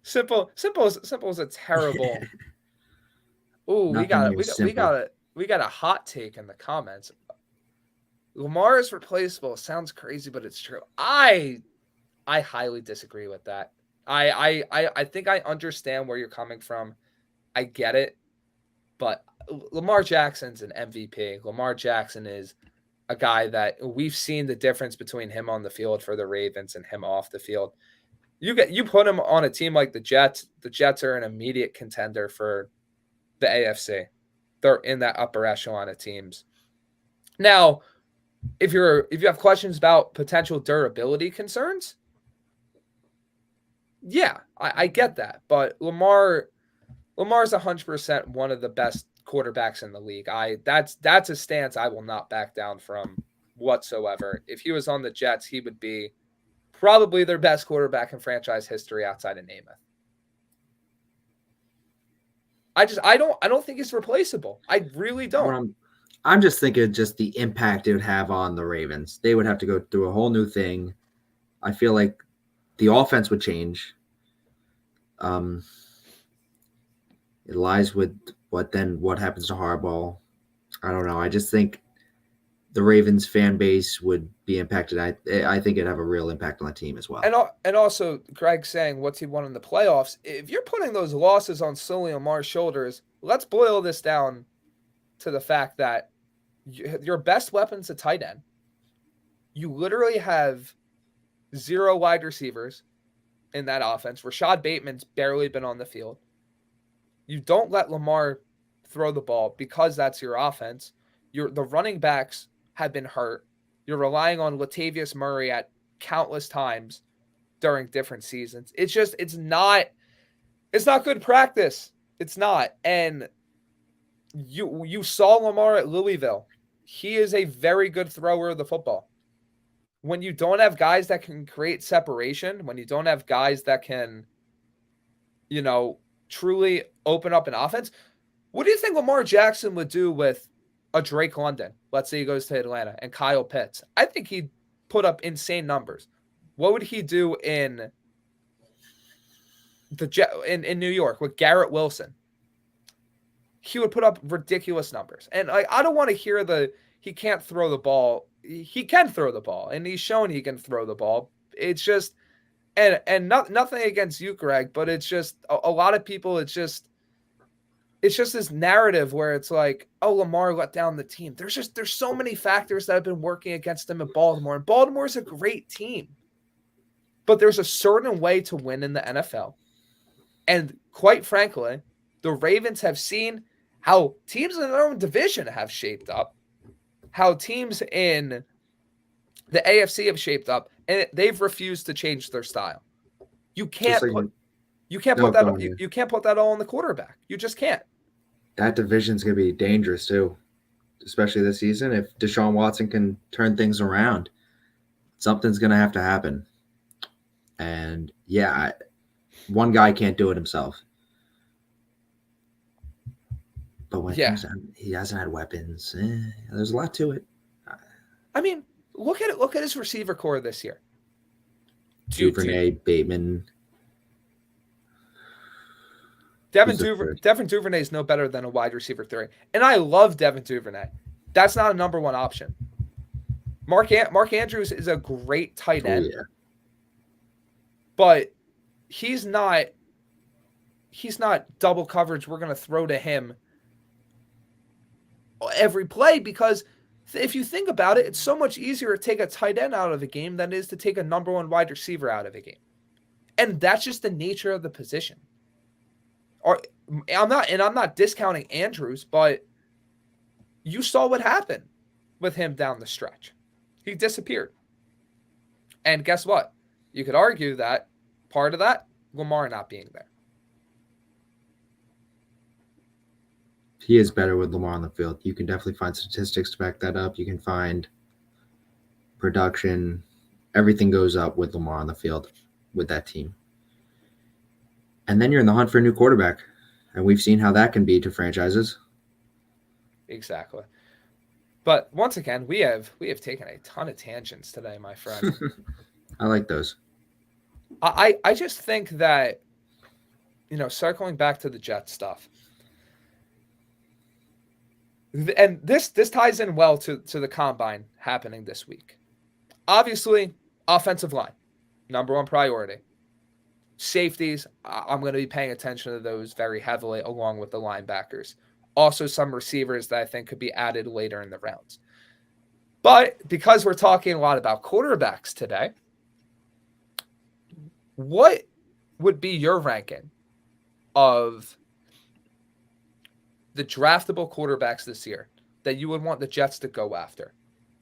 Simple is a terrible. Ooh, we got a hot take in the comments. Lamar is replaceable. Sounds crazy, but it's true. I highly disagree with that. I think I understand where you're coming from. I get it, but Lamar Jackson's an MVP. Lamar Jackson is a guy that we've seen the difference between him on the field for the Ravens and him off the field. You put him on a team like the Jets. The Jets are an immediate contender for the AFC. They're in that upper echelon of teams. Now, if you have questions about potential durability concerns, yeah, I get that. But Lamar's 100% one of the best quarterbacks in the league. That's a stance I will not back down from whatsoever. If he was on the Jets, he would be probably their best quarterback in franchise history outside of Namath. I don't think he's replaceable. I really don't. I'm just thinking just the impact it would have on the Ravens. They would have to go through a whole new thing. I feel like the offense would change. It lies with what happens to Harbaugh. I don't know. I just think the Ravens fan base would be impacted. I think it'd have a real impact on the team as well. And also, Greg saying what's he won in the playoffs. If you're putting those losses on solely Lamar's shoulders, let's boil this down to the fact that your best weapon's a tight end. You literally have 0 wide receivers in that offense. Rashad Bateman's barely been on the field. You don't let Lamar throw the ball because that's your offense. The running backs have been hurt. You're relying on Latavius Murray at countless times during different seasons. It's not good practice. It's not. And you saw Lamar at Louisville. He is a very good thrower of the football. When you don't have guys that can create separation, when you don't have guys that can, truly open up an offense, what do you think Lamar Jackson would do with a Drake London? Let's say he goes to Atlanta, and Kyle Pitts. I think he'd put up insane numbers. What would he do in New York with Garrett Wilson? He would put up ridiculous numbers. And I don't want to hear he can't throw the ball. He can throw the ball, and he's shown he can throw the ball. It's just and nothing against you, Greg, but it's just a lot of people. It's just this narrative where it's like, oh, Lamar let down the team. There's so many factors that have been working against him in Baltimore, and Baltimore is a great team. But there's a certain way to win in the NFL. And quite frankly, the Ravens have seen how teams in their own division have shaped up, how teams in the AFC have shaped up, and they've refused to change their style. You can't put that all on the quarterback. You just can't. That division's going to be dangerous too, especially this season. If Deshaun Watson can turn things around, something's going to have to happen. And yeah, one guy can't do it himself. But when he hasn't had weapons, there's a lot to it. I mean, look at his receiver core this year. Duvernay, Bateman. Devin Duvernay is no better than a wide receiver 3. And I love Devin Duvernay. That's not a number 1 option. Mark Andrews is a great tight end. Yeah. But he's not double coverage. We're going to throw to him every play, because if you think about it, it's so much easier to take a tight end out of a game than it is to take a number 1 wide receiver out of a game. And that's just the nature of the position. I'm not discounting Andrews, but you saw what happened with him down the stretch. He disappeared. And guess what? You could argue that part of that, Lamar not being there. He is better with Lamar on the field. You can definitely find statistics to back that up. You can find production. Everything goes up with Lamar on the field with that team. And then you're in the hunt for a new quarterback. And we've seen how that can be to franchises. Exactly. But once again, we have taken a ton of tangents today, my friend. I like those. I just think that, circling back to the Jets stuff, and this ties in well to the combine happening this week. Obviously, offensive line, number one priority. Safeties, I'm going to be paying attention to those very heavily, along with the linebackers. Also, some receivers that I think could be added later in the rounds. But because we're talking a lot about quarterbacks today, what would be your ranking of the draftable quarterbacks this year that you would want the Jets to go after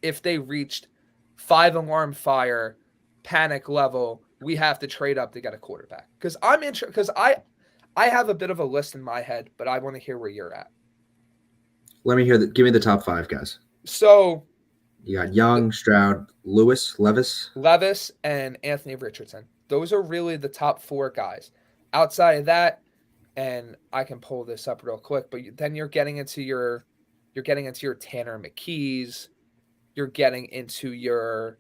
if they reached 5-alarm fire, panic level, we have to trade up to get a quarterback? Because I'm interested, because I have a bit of a list in my head, but I want to hear where you're at. Let me hear give me the top 5 guys. So you got Young, Stroud, Levis, and Anthony Richardson. Those are really the top 4 guys. Outside of that, and I can pull this up real quick, but then you're getting into your Tanner McKees, you're getting into your,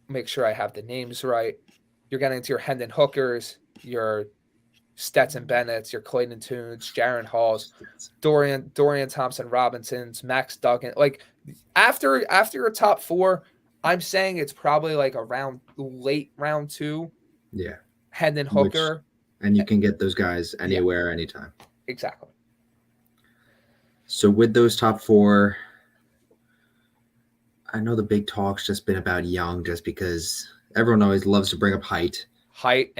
make sure I have the names right, you're getting into your Hendon Hookers, your Stetson Bennett's, your Clayton Tunes, Jaron Halls, Dorian Thompson Robinsons, Max Duggan. Like after your top 4, I'm saying it's probably like around late round 2. Yeah. Hendon Hooker. And you can get those guys anywhere, anytime. Exactly. So with those top 4, I know the big talk's just been about Young, just because everyone always loves to bring up height. Here's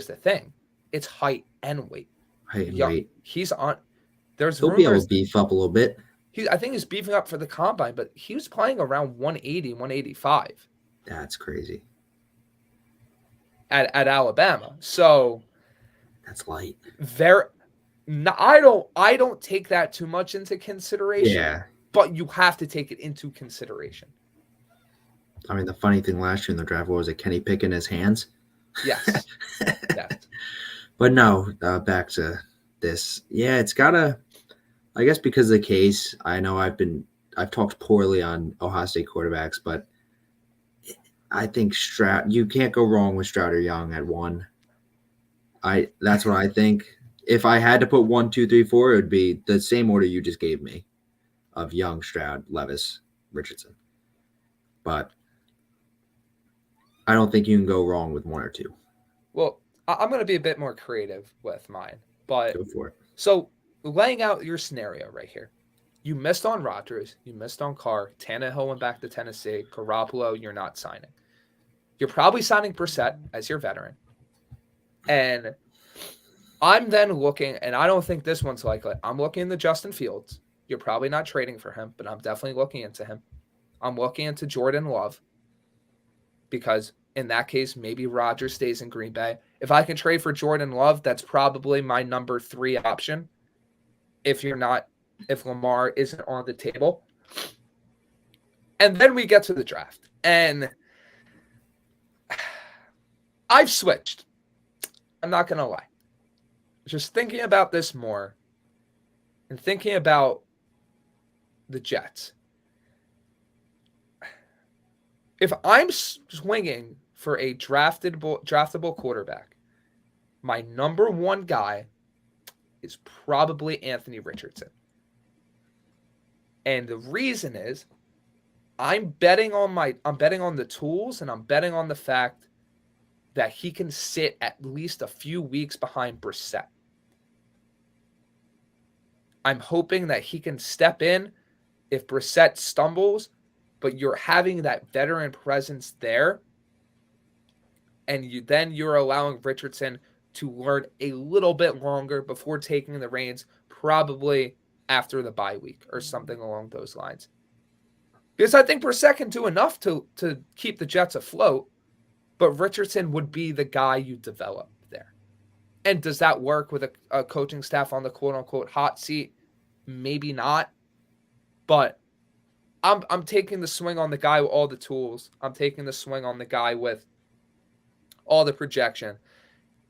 the thing. It's height and weight. Height and weight. He's on. He'll be able to beef up a little bit. I think he's beefing up for the combine, but he was playing around 180, 185. That's crazy. At Alabama. So that's light. I don't take that too much into consideration. Yeah. But you have to take it into consideration. I mean, the funny thing last year in the draft was it Kenny Pickett in his hands? Yes. Yes. But no, back to this. Yeah, it's gotta. I guess because of the case, I know I've talked poorly on Ohio State quarterbacks, but I think Stroud. You can't go wrong with Stroud or Young at 1. That's what I think. If I had to put 1, 2, 3, 4, it would be the same order you just gave me, of Young, Stroud, Levis, Richardson. But I don't think you can go wrong with 1 or 2. Well, I'm going to be a bit more creative with mine, but go for it. So laying out your scenario right here, you missed on Rodgers, you missed on Carr, Tannehill went back to Tennessee, Garoppolo, you're not signing. You're probably signing Brissett as your veteran, and I'm then looking, and I don't think this one's likely. I'm looking into Justin Fields. You're probably not trading for him, but I'm definitely looking into him. I'm looking into Jordan Love, because in that case, maybe Rodgers stays in Green Bay. If I can trade for Jordan Love, that's probably my number 3 option. If Lamar isn't on the table. And then we get to the draft. And I've switched. I'm not going to lie. Just thinking about this more and thinking about the Jets. If I'm swinging for a draftable quarterback, my number 1 guy is probably Anthony Richardson. And the reason is I'm betting on the tools, and I'm betting on the fact that he can sit at least a few weeks behind Brissett. I'm hoping that he can step in if Brissett stumbles, but you're having that veteran presence there, and you're allowing Richardson to learn a little bit longer before taking the reins, probably after the bye week or something along those lines. Because I think Brissett can do enough to keep the Jets afloat, but Richardson would be the guy you develop there. And does that work with a coaching staff on the quote-unquote hot seat? Maybe not. But I'm taking the swing on the guy with all the tools. I'm taking the swing on the guy with all the projection.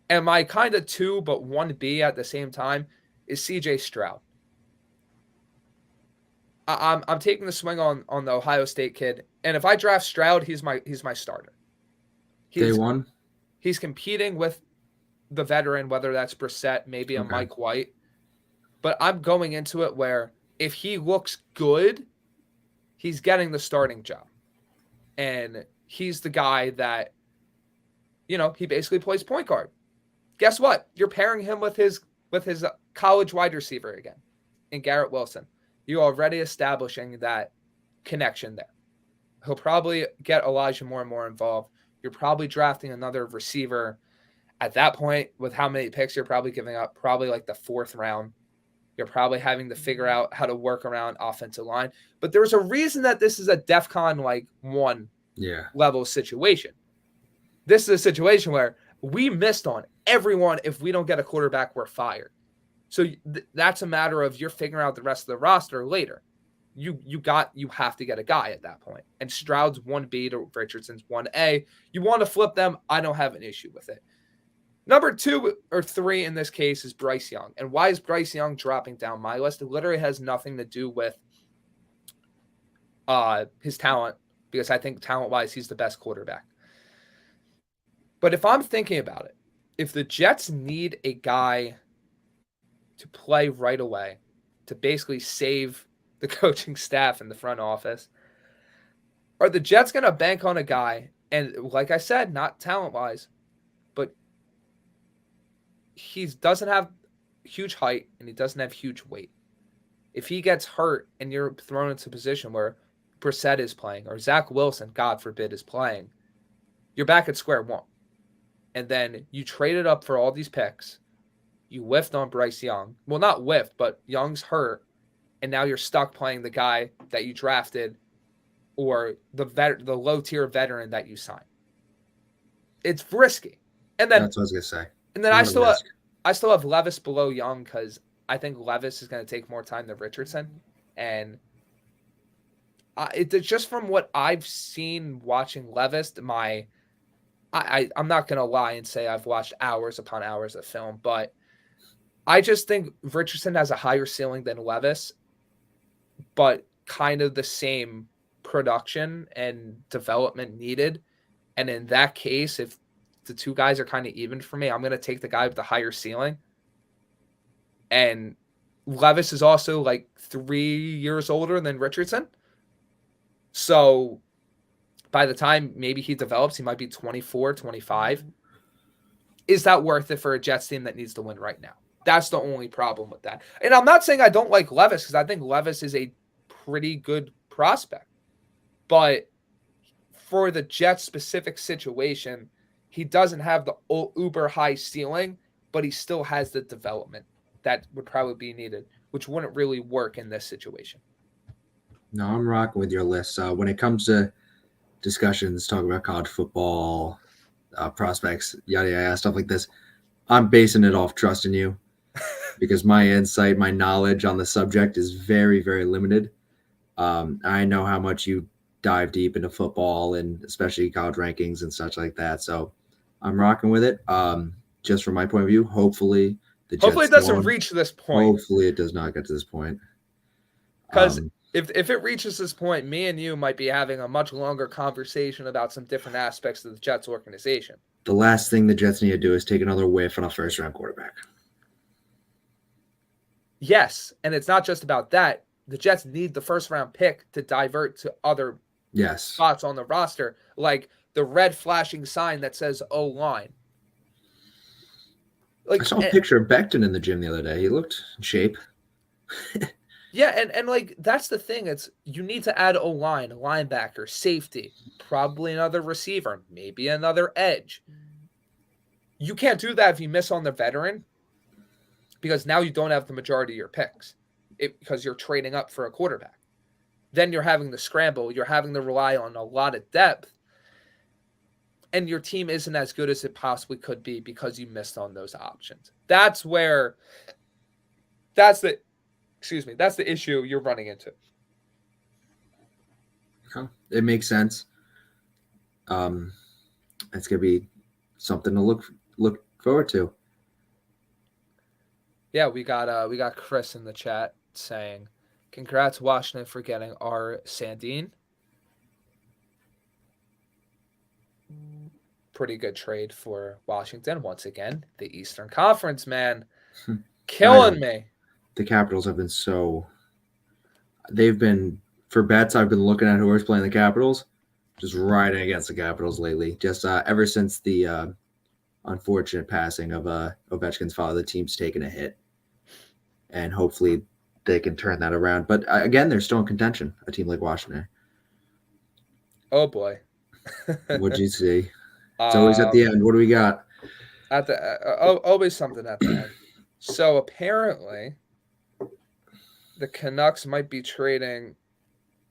And my kind of 2 but 1B at the same time is CJ Stroud. I'm taking the swing on the Ohio State kid. And if I draft Stroud, he's my starter. Day one? He's competing with the veteran, whether that's Brissett, maybe a Mike White. But I'm going into it where if he looks good, he's getting the starting job. And he's the guy that, he basically plays point guard. Guess what? You're pairing him with his college wide receiver again in Garrett Wilson. You're already establishing that connection there. He'll probably get Elijah more and more involved. You're probably drafting another receiver at that point with how many picks you're probably giving up, probably like the 4th round. You're probably having to figure out how to work around offensive line. But there's a reason that this is a DEFCON 1 level situation. This is a situation where we missed on everyone. If we don't get a quarterback, we're fired. So that's a matter of you're figuring out the rest of the roster later. You have to get a guy at that point. And Stroud's 1B to Richardson's 1A. You want to flip them, I don't have an issue with it. Number 2 or 3 in this case is Bryce Young. And why is Bryce Young dropping down my list? It literally has nothing to do with his talent, because I think talent-wise he's the best quarterback. But if I'm thinking about it, if the Jets need a guy to play right away, to basically save the coaching staff in the front office, are the Jets going to bank on a guy? And like I said, not talent-wise, but he doesn't have huge height and he doesn't have huge weight. If he gets hurt and you're thrown into a position where Brissett is playing or Zach Wilson, God forbid, is playing, you're back at square one. And then you traded up for all these picks. You whiffed on Bryce Young. Well, not whiffed, but Young's hurt. And now you're stuck playing the guy that you drafted or the low-tier veteran that you signed. It's risky. And then that's what I was going to say. And then I still have Levis below Young because I think Levis is going to take more time than Richardson. And it's just from what I've seen watching Levis, I'm not going to lie and say I've watched hours upon hours of film, but I just think Richardson has a higher ceiling than Levis, but kind of the same production and development needed. And in that case, if the two guys are kind of even for me, I'm going to take the guy with the higher ceiling. And Levis is also like 3 years older than Richardson. So by the time maybe he develops, he might be 24, 25. Is that worth it for a Jets team that needs to win right now? That's the only problem with that. And I'm not saying I don't like Levis because I think Levis is a pretty good prospect. But for the Jets specific situation, he doesn't have the uber high ceiling, but he still has the development that would probably be needed, which wouldn't really work in this situation. No, I'm rocking with your list. When it comes to discussions, talk about college football, prospects, yada, yada, stuff like this, I'm basing it off trusting you because my insight, my knowledge on the subject is very, very limited. I know how much you dive deep into football and especially college rankings and such like that. So I'm rocking with it. Just from my point of view, hopefully it doesn't reach this point. Hopefully it does not get to this point. Because if it reaches this point, me and you might be having a much longer conversation about some different aspects of the Jets organization. The last thing the Jets need to do is take another whiff on a first-round quarterback. Yes, and it's not just about that. The Jets need the first-round pick to divert to other spots on the roster, like the red flashing sign that says O-line. I saw a picture of Becton in the gym the other day. He looked in shape. Yeah, and like that's the thing. It's you need to add O-line, a linebacker, safety, probably another receiver, maybe another edge. You can't do that if you miss on the veteran because now you don't have the majority of your picks because you're trading up for a quarterback. then you're having to scramble. You're having to rely on a lot of depth. And your team isn't as good as it possibly could be because you missed on those options. That's the issue you're running into. It makes sense. It's gonna be something to look forward to. Yeah, we got Chris in the chat saying, "Congrats Washington for getting our Sandin." Pretty good trade for Washington once again. The Eastern Conference, man, killing me. The Capitals have been they've been, for bets I've been looking at whoever's playing the Capitals, just riding against the Capitals lately. Just ever since the unfortunate passing of Ovechkin's father, the team's taken a hit. And hopefully they can turn that around. But again, they're still in contention, a team like Washington. Oh, boy. What'd you see? It's always at the end. What do we got? At the always something at the end. So apparently, the Canucks might be trading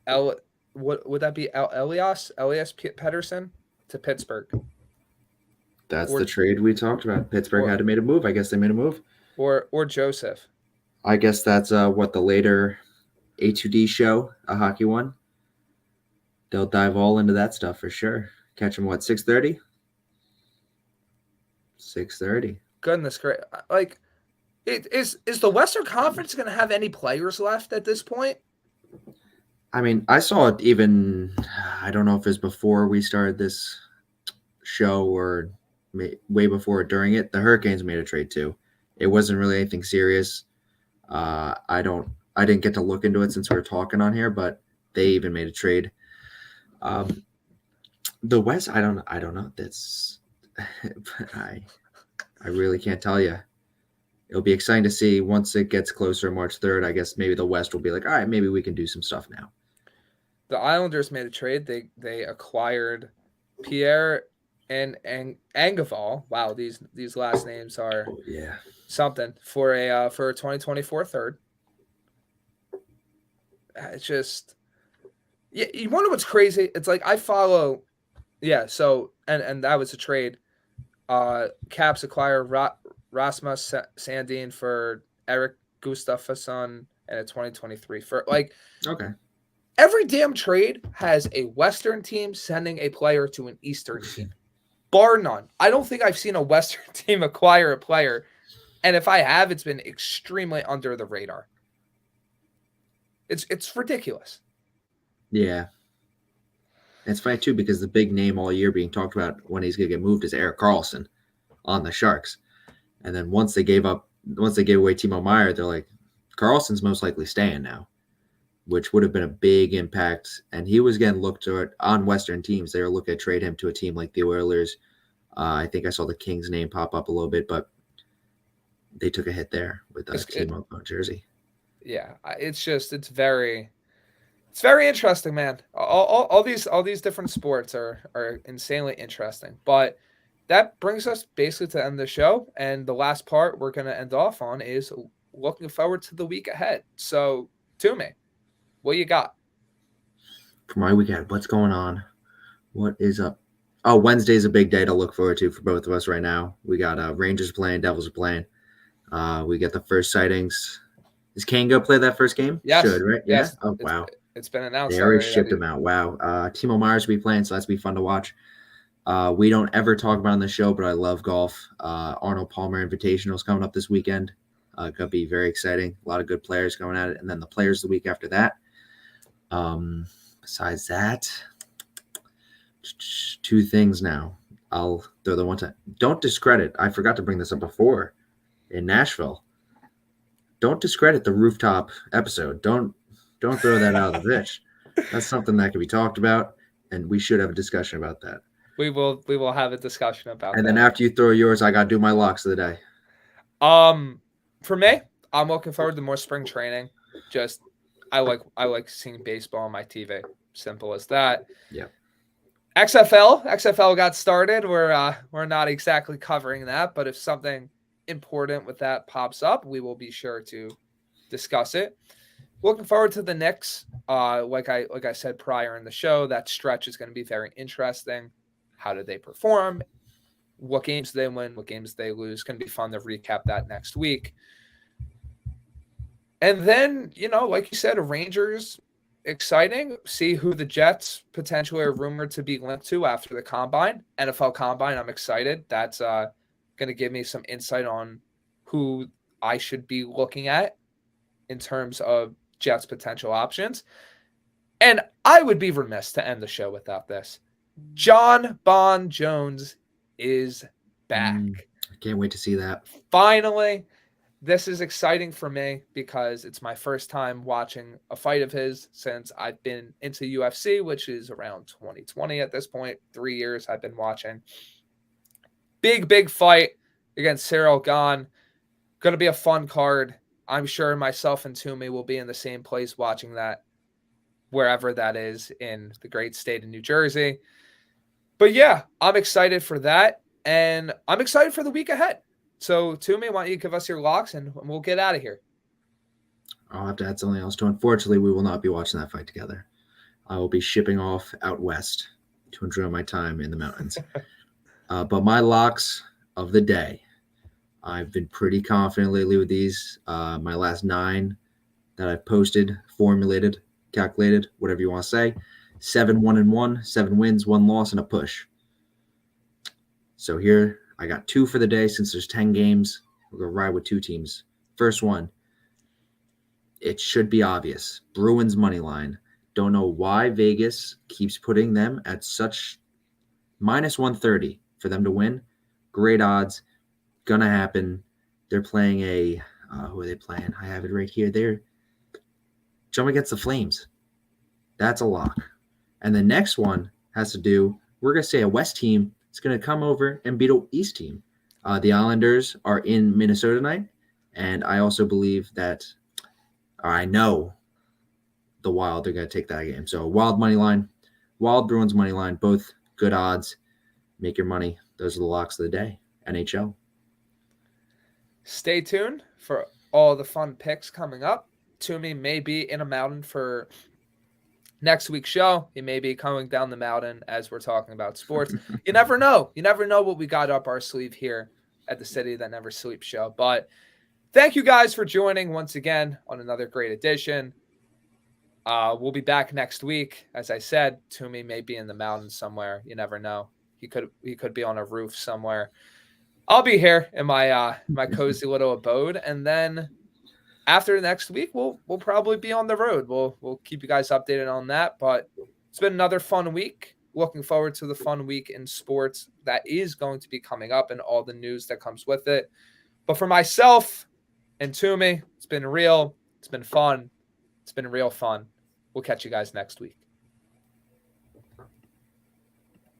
what would that be? Elias Pettersson to Pittsburgh. That's the trade we talked about. Pittsburgh had to make a move. I guess they made a move. Or Joseph. I guess that's what the later A2D show, a hockey one. They'll dive all into that stuff for sure. Catch them, 6:30? 6:30. Goodness gracious. Like, is the Western Conference going to have any players left at this point? I mean, I saw it even, I don't know if it was before we started this show or way before or during it. The Hurricanes made a trade too. It wasn't really anything serious. I didn't get to look into it since we were talking on here, but they even made a trade. The West, I don't know. That's I really can't tell you. It'll be exciting to see once it gets closer, March 3rd. I guess maybe the West will be like, all right, maybe we can do some stuff now. The Islanders made a trade. They acquired Pierre and Angeval. Wow, these last names are something for a 2024 third. It's just, yeah. You wonder what's crazy? It's like I follow, So and that was a trade. Caps acquire Rasmus Sandin for Eric Gustafsson and a 2023 for okay. Every damn trade has a Western team sending a player to an Eastern team, bar none. I don't think I've seen a Western team acquire a player, and if I have, it's been extremely under the radar. It's ridiculous. Yeah. It's funny too because the big name all year being talked about when he's going to get moved is Erik Karlsson on the Sharks. And then once they gave away Timo Meier, they're like, Karlsson's most likely staying now, which would have been a big impact. And he was getting looked at on Western teams. They were looking to trade him to a team like the Oilers. I think I saw the Kings name pop up a little bit, but they took a hit there with Timo jersey. Yeah, it's very interesting, man. All these different sports are insanely interesting. But that brings us basically to the end of the show. And the last part we're going to end off on is looking forward to the week ahead. So, Toomey, what you got? For my weekend, what's going on? What is up? Oh, Wednesday's a big day to look forward to for both of us right now. We got Rangers playing, Devils are playing. We get the first sightings. Is Kane going to play that first game? Yes. Should, right? Yes. Yeah? Oh, wow. It's been announced. They already shipped him out. Wow. Timo Meier's will be playing, so that's going to be fun to watch. We don't ever talk about on the show, but I love golf. Arnold Palmer Invitational is coming up this weekend. Going to be very exciting. A lot of good players going at it. And then the players the week after that. Besides that, two things now. I'll throw the one time. Don't discredit. I forgot to bring this up before in Nashville. Don't discredit the rooftop episode. Don't throw that out of the pitch. That's something that can be talked about, and we should have a discussion about that. We will have a discussion about that. And then after you throw yours, I got to do my locks of the day. For me, I'm looking forward to more spring training. Just I like seeing baseball on my TV. Simple as that. Yeah. XFL got started. We're not exactly covering that, but if something important with that pops up, we will be sure to discuss it. Looking forward to the Knicks. Like I said prior in the show, that stretch is going to be very interesting. How did they perform? What games do they win? What games do they lose? It's going to be fun to recap that next week. And then, like you said, Rangers, exciting. See who the Jets potentially are rumored to be linked to after the Combine. NFL Combine, I'm excited. That's going to give me some insight on who I should be looking at in terms of Jets potential options. And I would be remiss to end the show without this. John Bon Jones is back. I can't wait to see that. Finally, this is exciting for me because it's my first time watching a fight of his since I've been into UFC, which is around 2020 at this point. 3 years I've been watching. Big fight against Cyril Gane. Going to be a fun card. I'm sure myself and Toomey will be in the same place watching that, wherever that is in the great state of New Jersey. But yeah, I'm excited for that. And I'm excited for the week ahead. So, Toomey, why don't you give us your locks and we'll get out of here. I'll have to add something else too. Unfortunately, we will not be watching that fight together. I will be shipping off out west to enjoy my time in the mountains. But my locks of the day, I've been pretty confident lately with these. My last 9 that I've posted, formulated, calculated, whatever you want to say. 7-1-1, 7 wins, 1 loss, and a push. So here, I got 2 for the day since there's 10 games. We're going to ride with 2 teams. First one, it should be obvious. Bruins money line. Don't know why Vegas keeps putting them at such -130 for them to win. Great odds. Gonna happen. They're playing who are they playing? I have it right here. They're jumping against the Flames. That's a lock. And the next one has to do, we're going to say a West team is going to come over and beat an East team. The Islanders are in Minnesota tonight. And I also believe that, I know the Wild are going to take that game. So Wild money line, Wild Bruins money line, both good odds. Make your money. Those are the locks of the day. NHL. Stay tuned for all the fun picks coming up. Toomey may be in a mountain for next week's show. He may be coming down the mountain as we're talking about sports. You never know. You never know what we got up our sleeve here at the City That Never Sleeps show. But thank you guys for joining once again on another great edition. We'll be back next week. As I said, Toomey may be in the mountains somewhere. You never know. He could be on a roof somewhere. I'll be here in my my cozy little abode, and then after next week, we'll probably be on the road. We'll keep you guys updated on that. But it's been another fun week. Looking forward to the fun week in sports that is going to be coming up and all the news that comes with it. But for myself and Toomey, it's been real. It's been fun. It's been real fun. We'll catch you guys next week.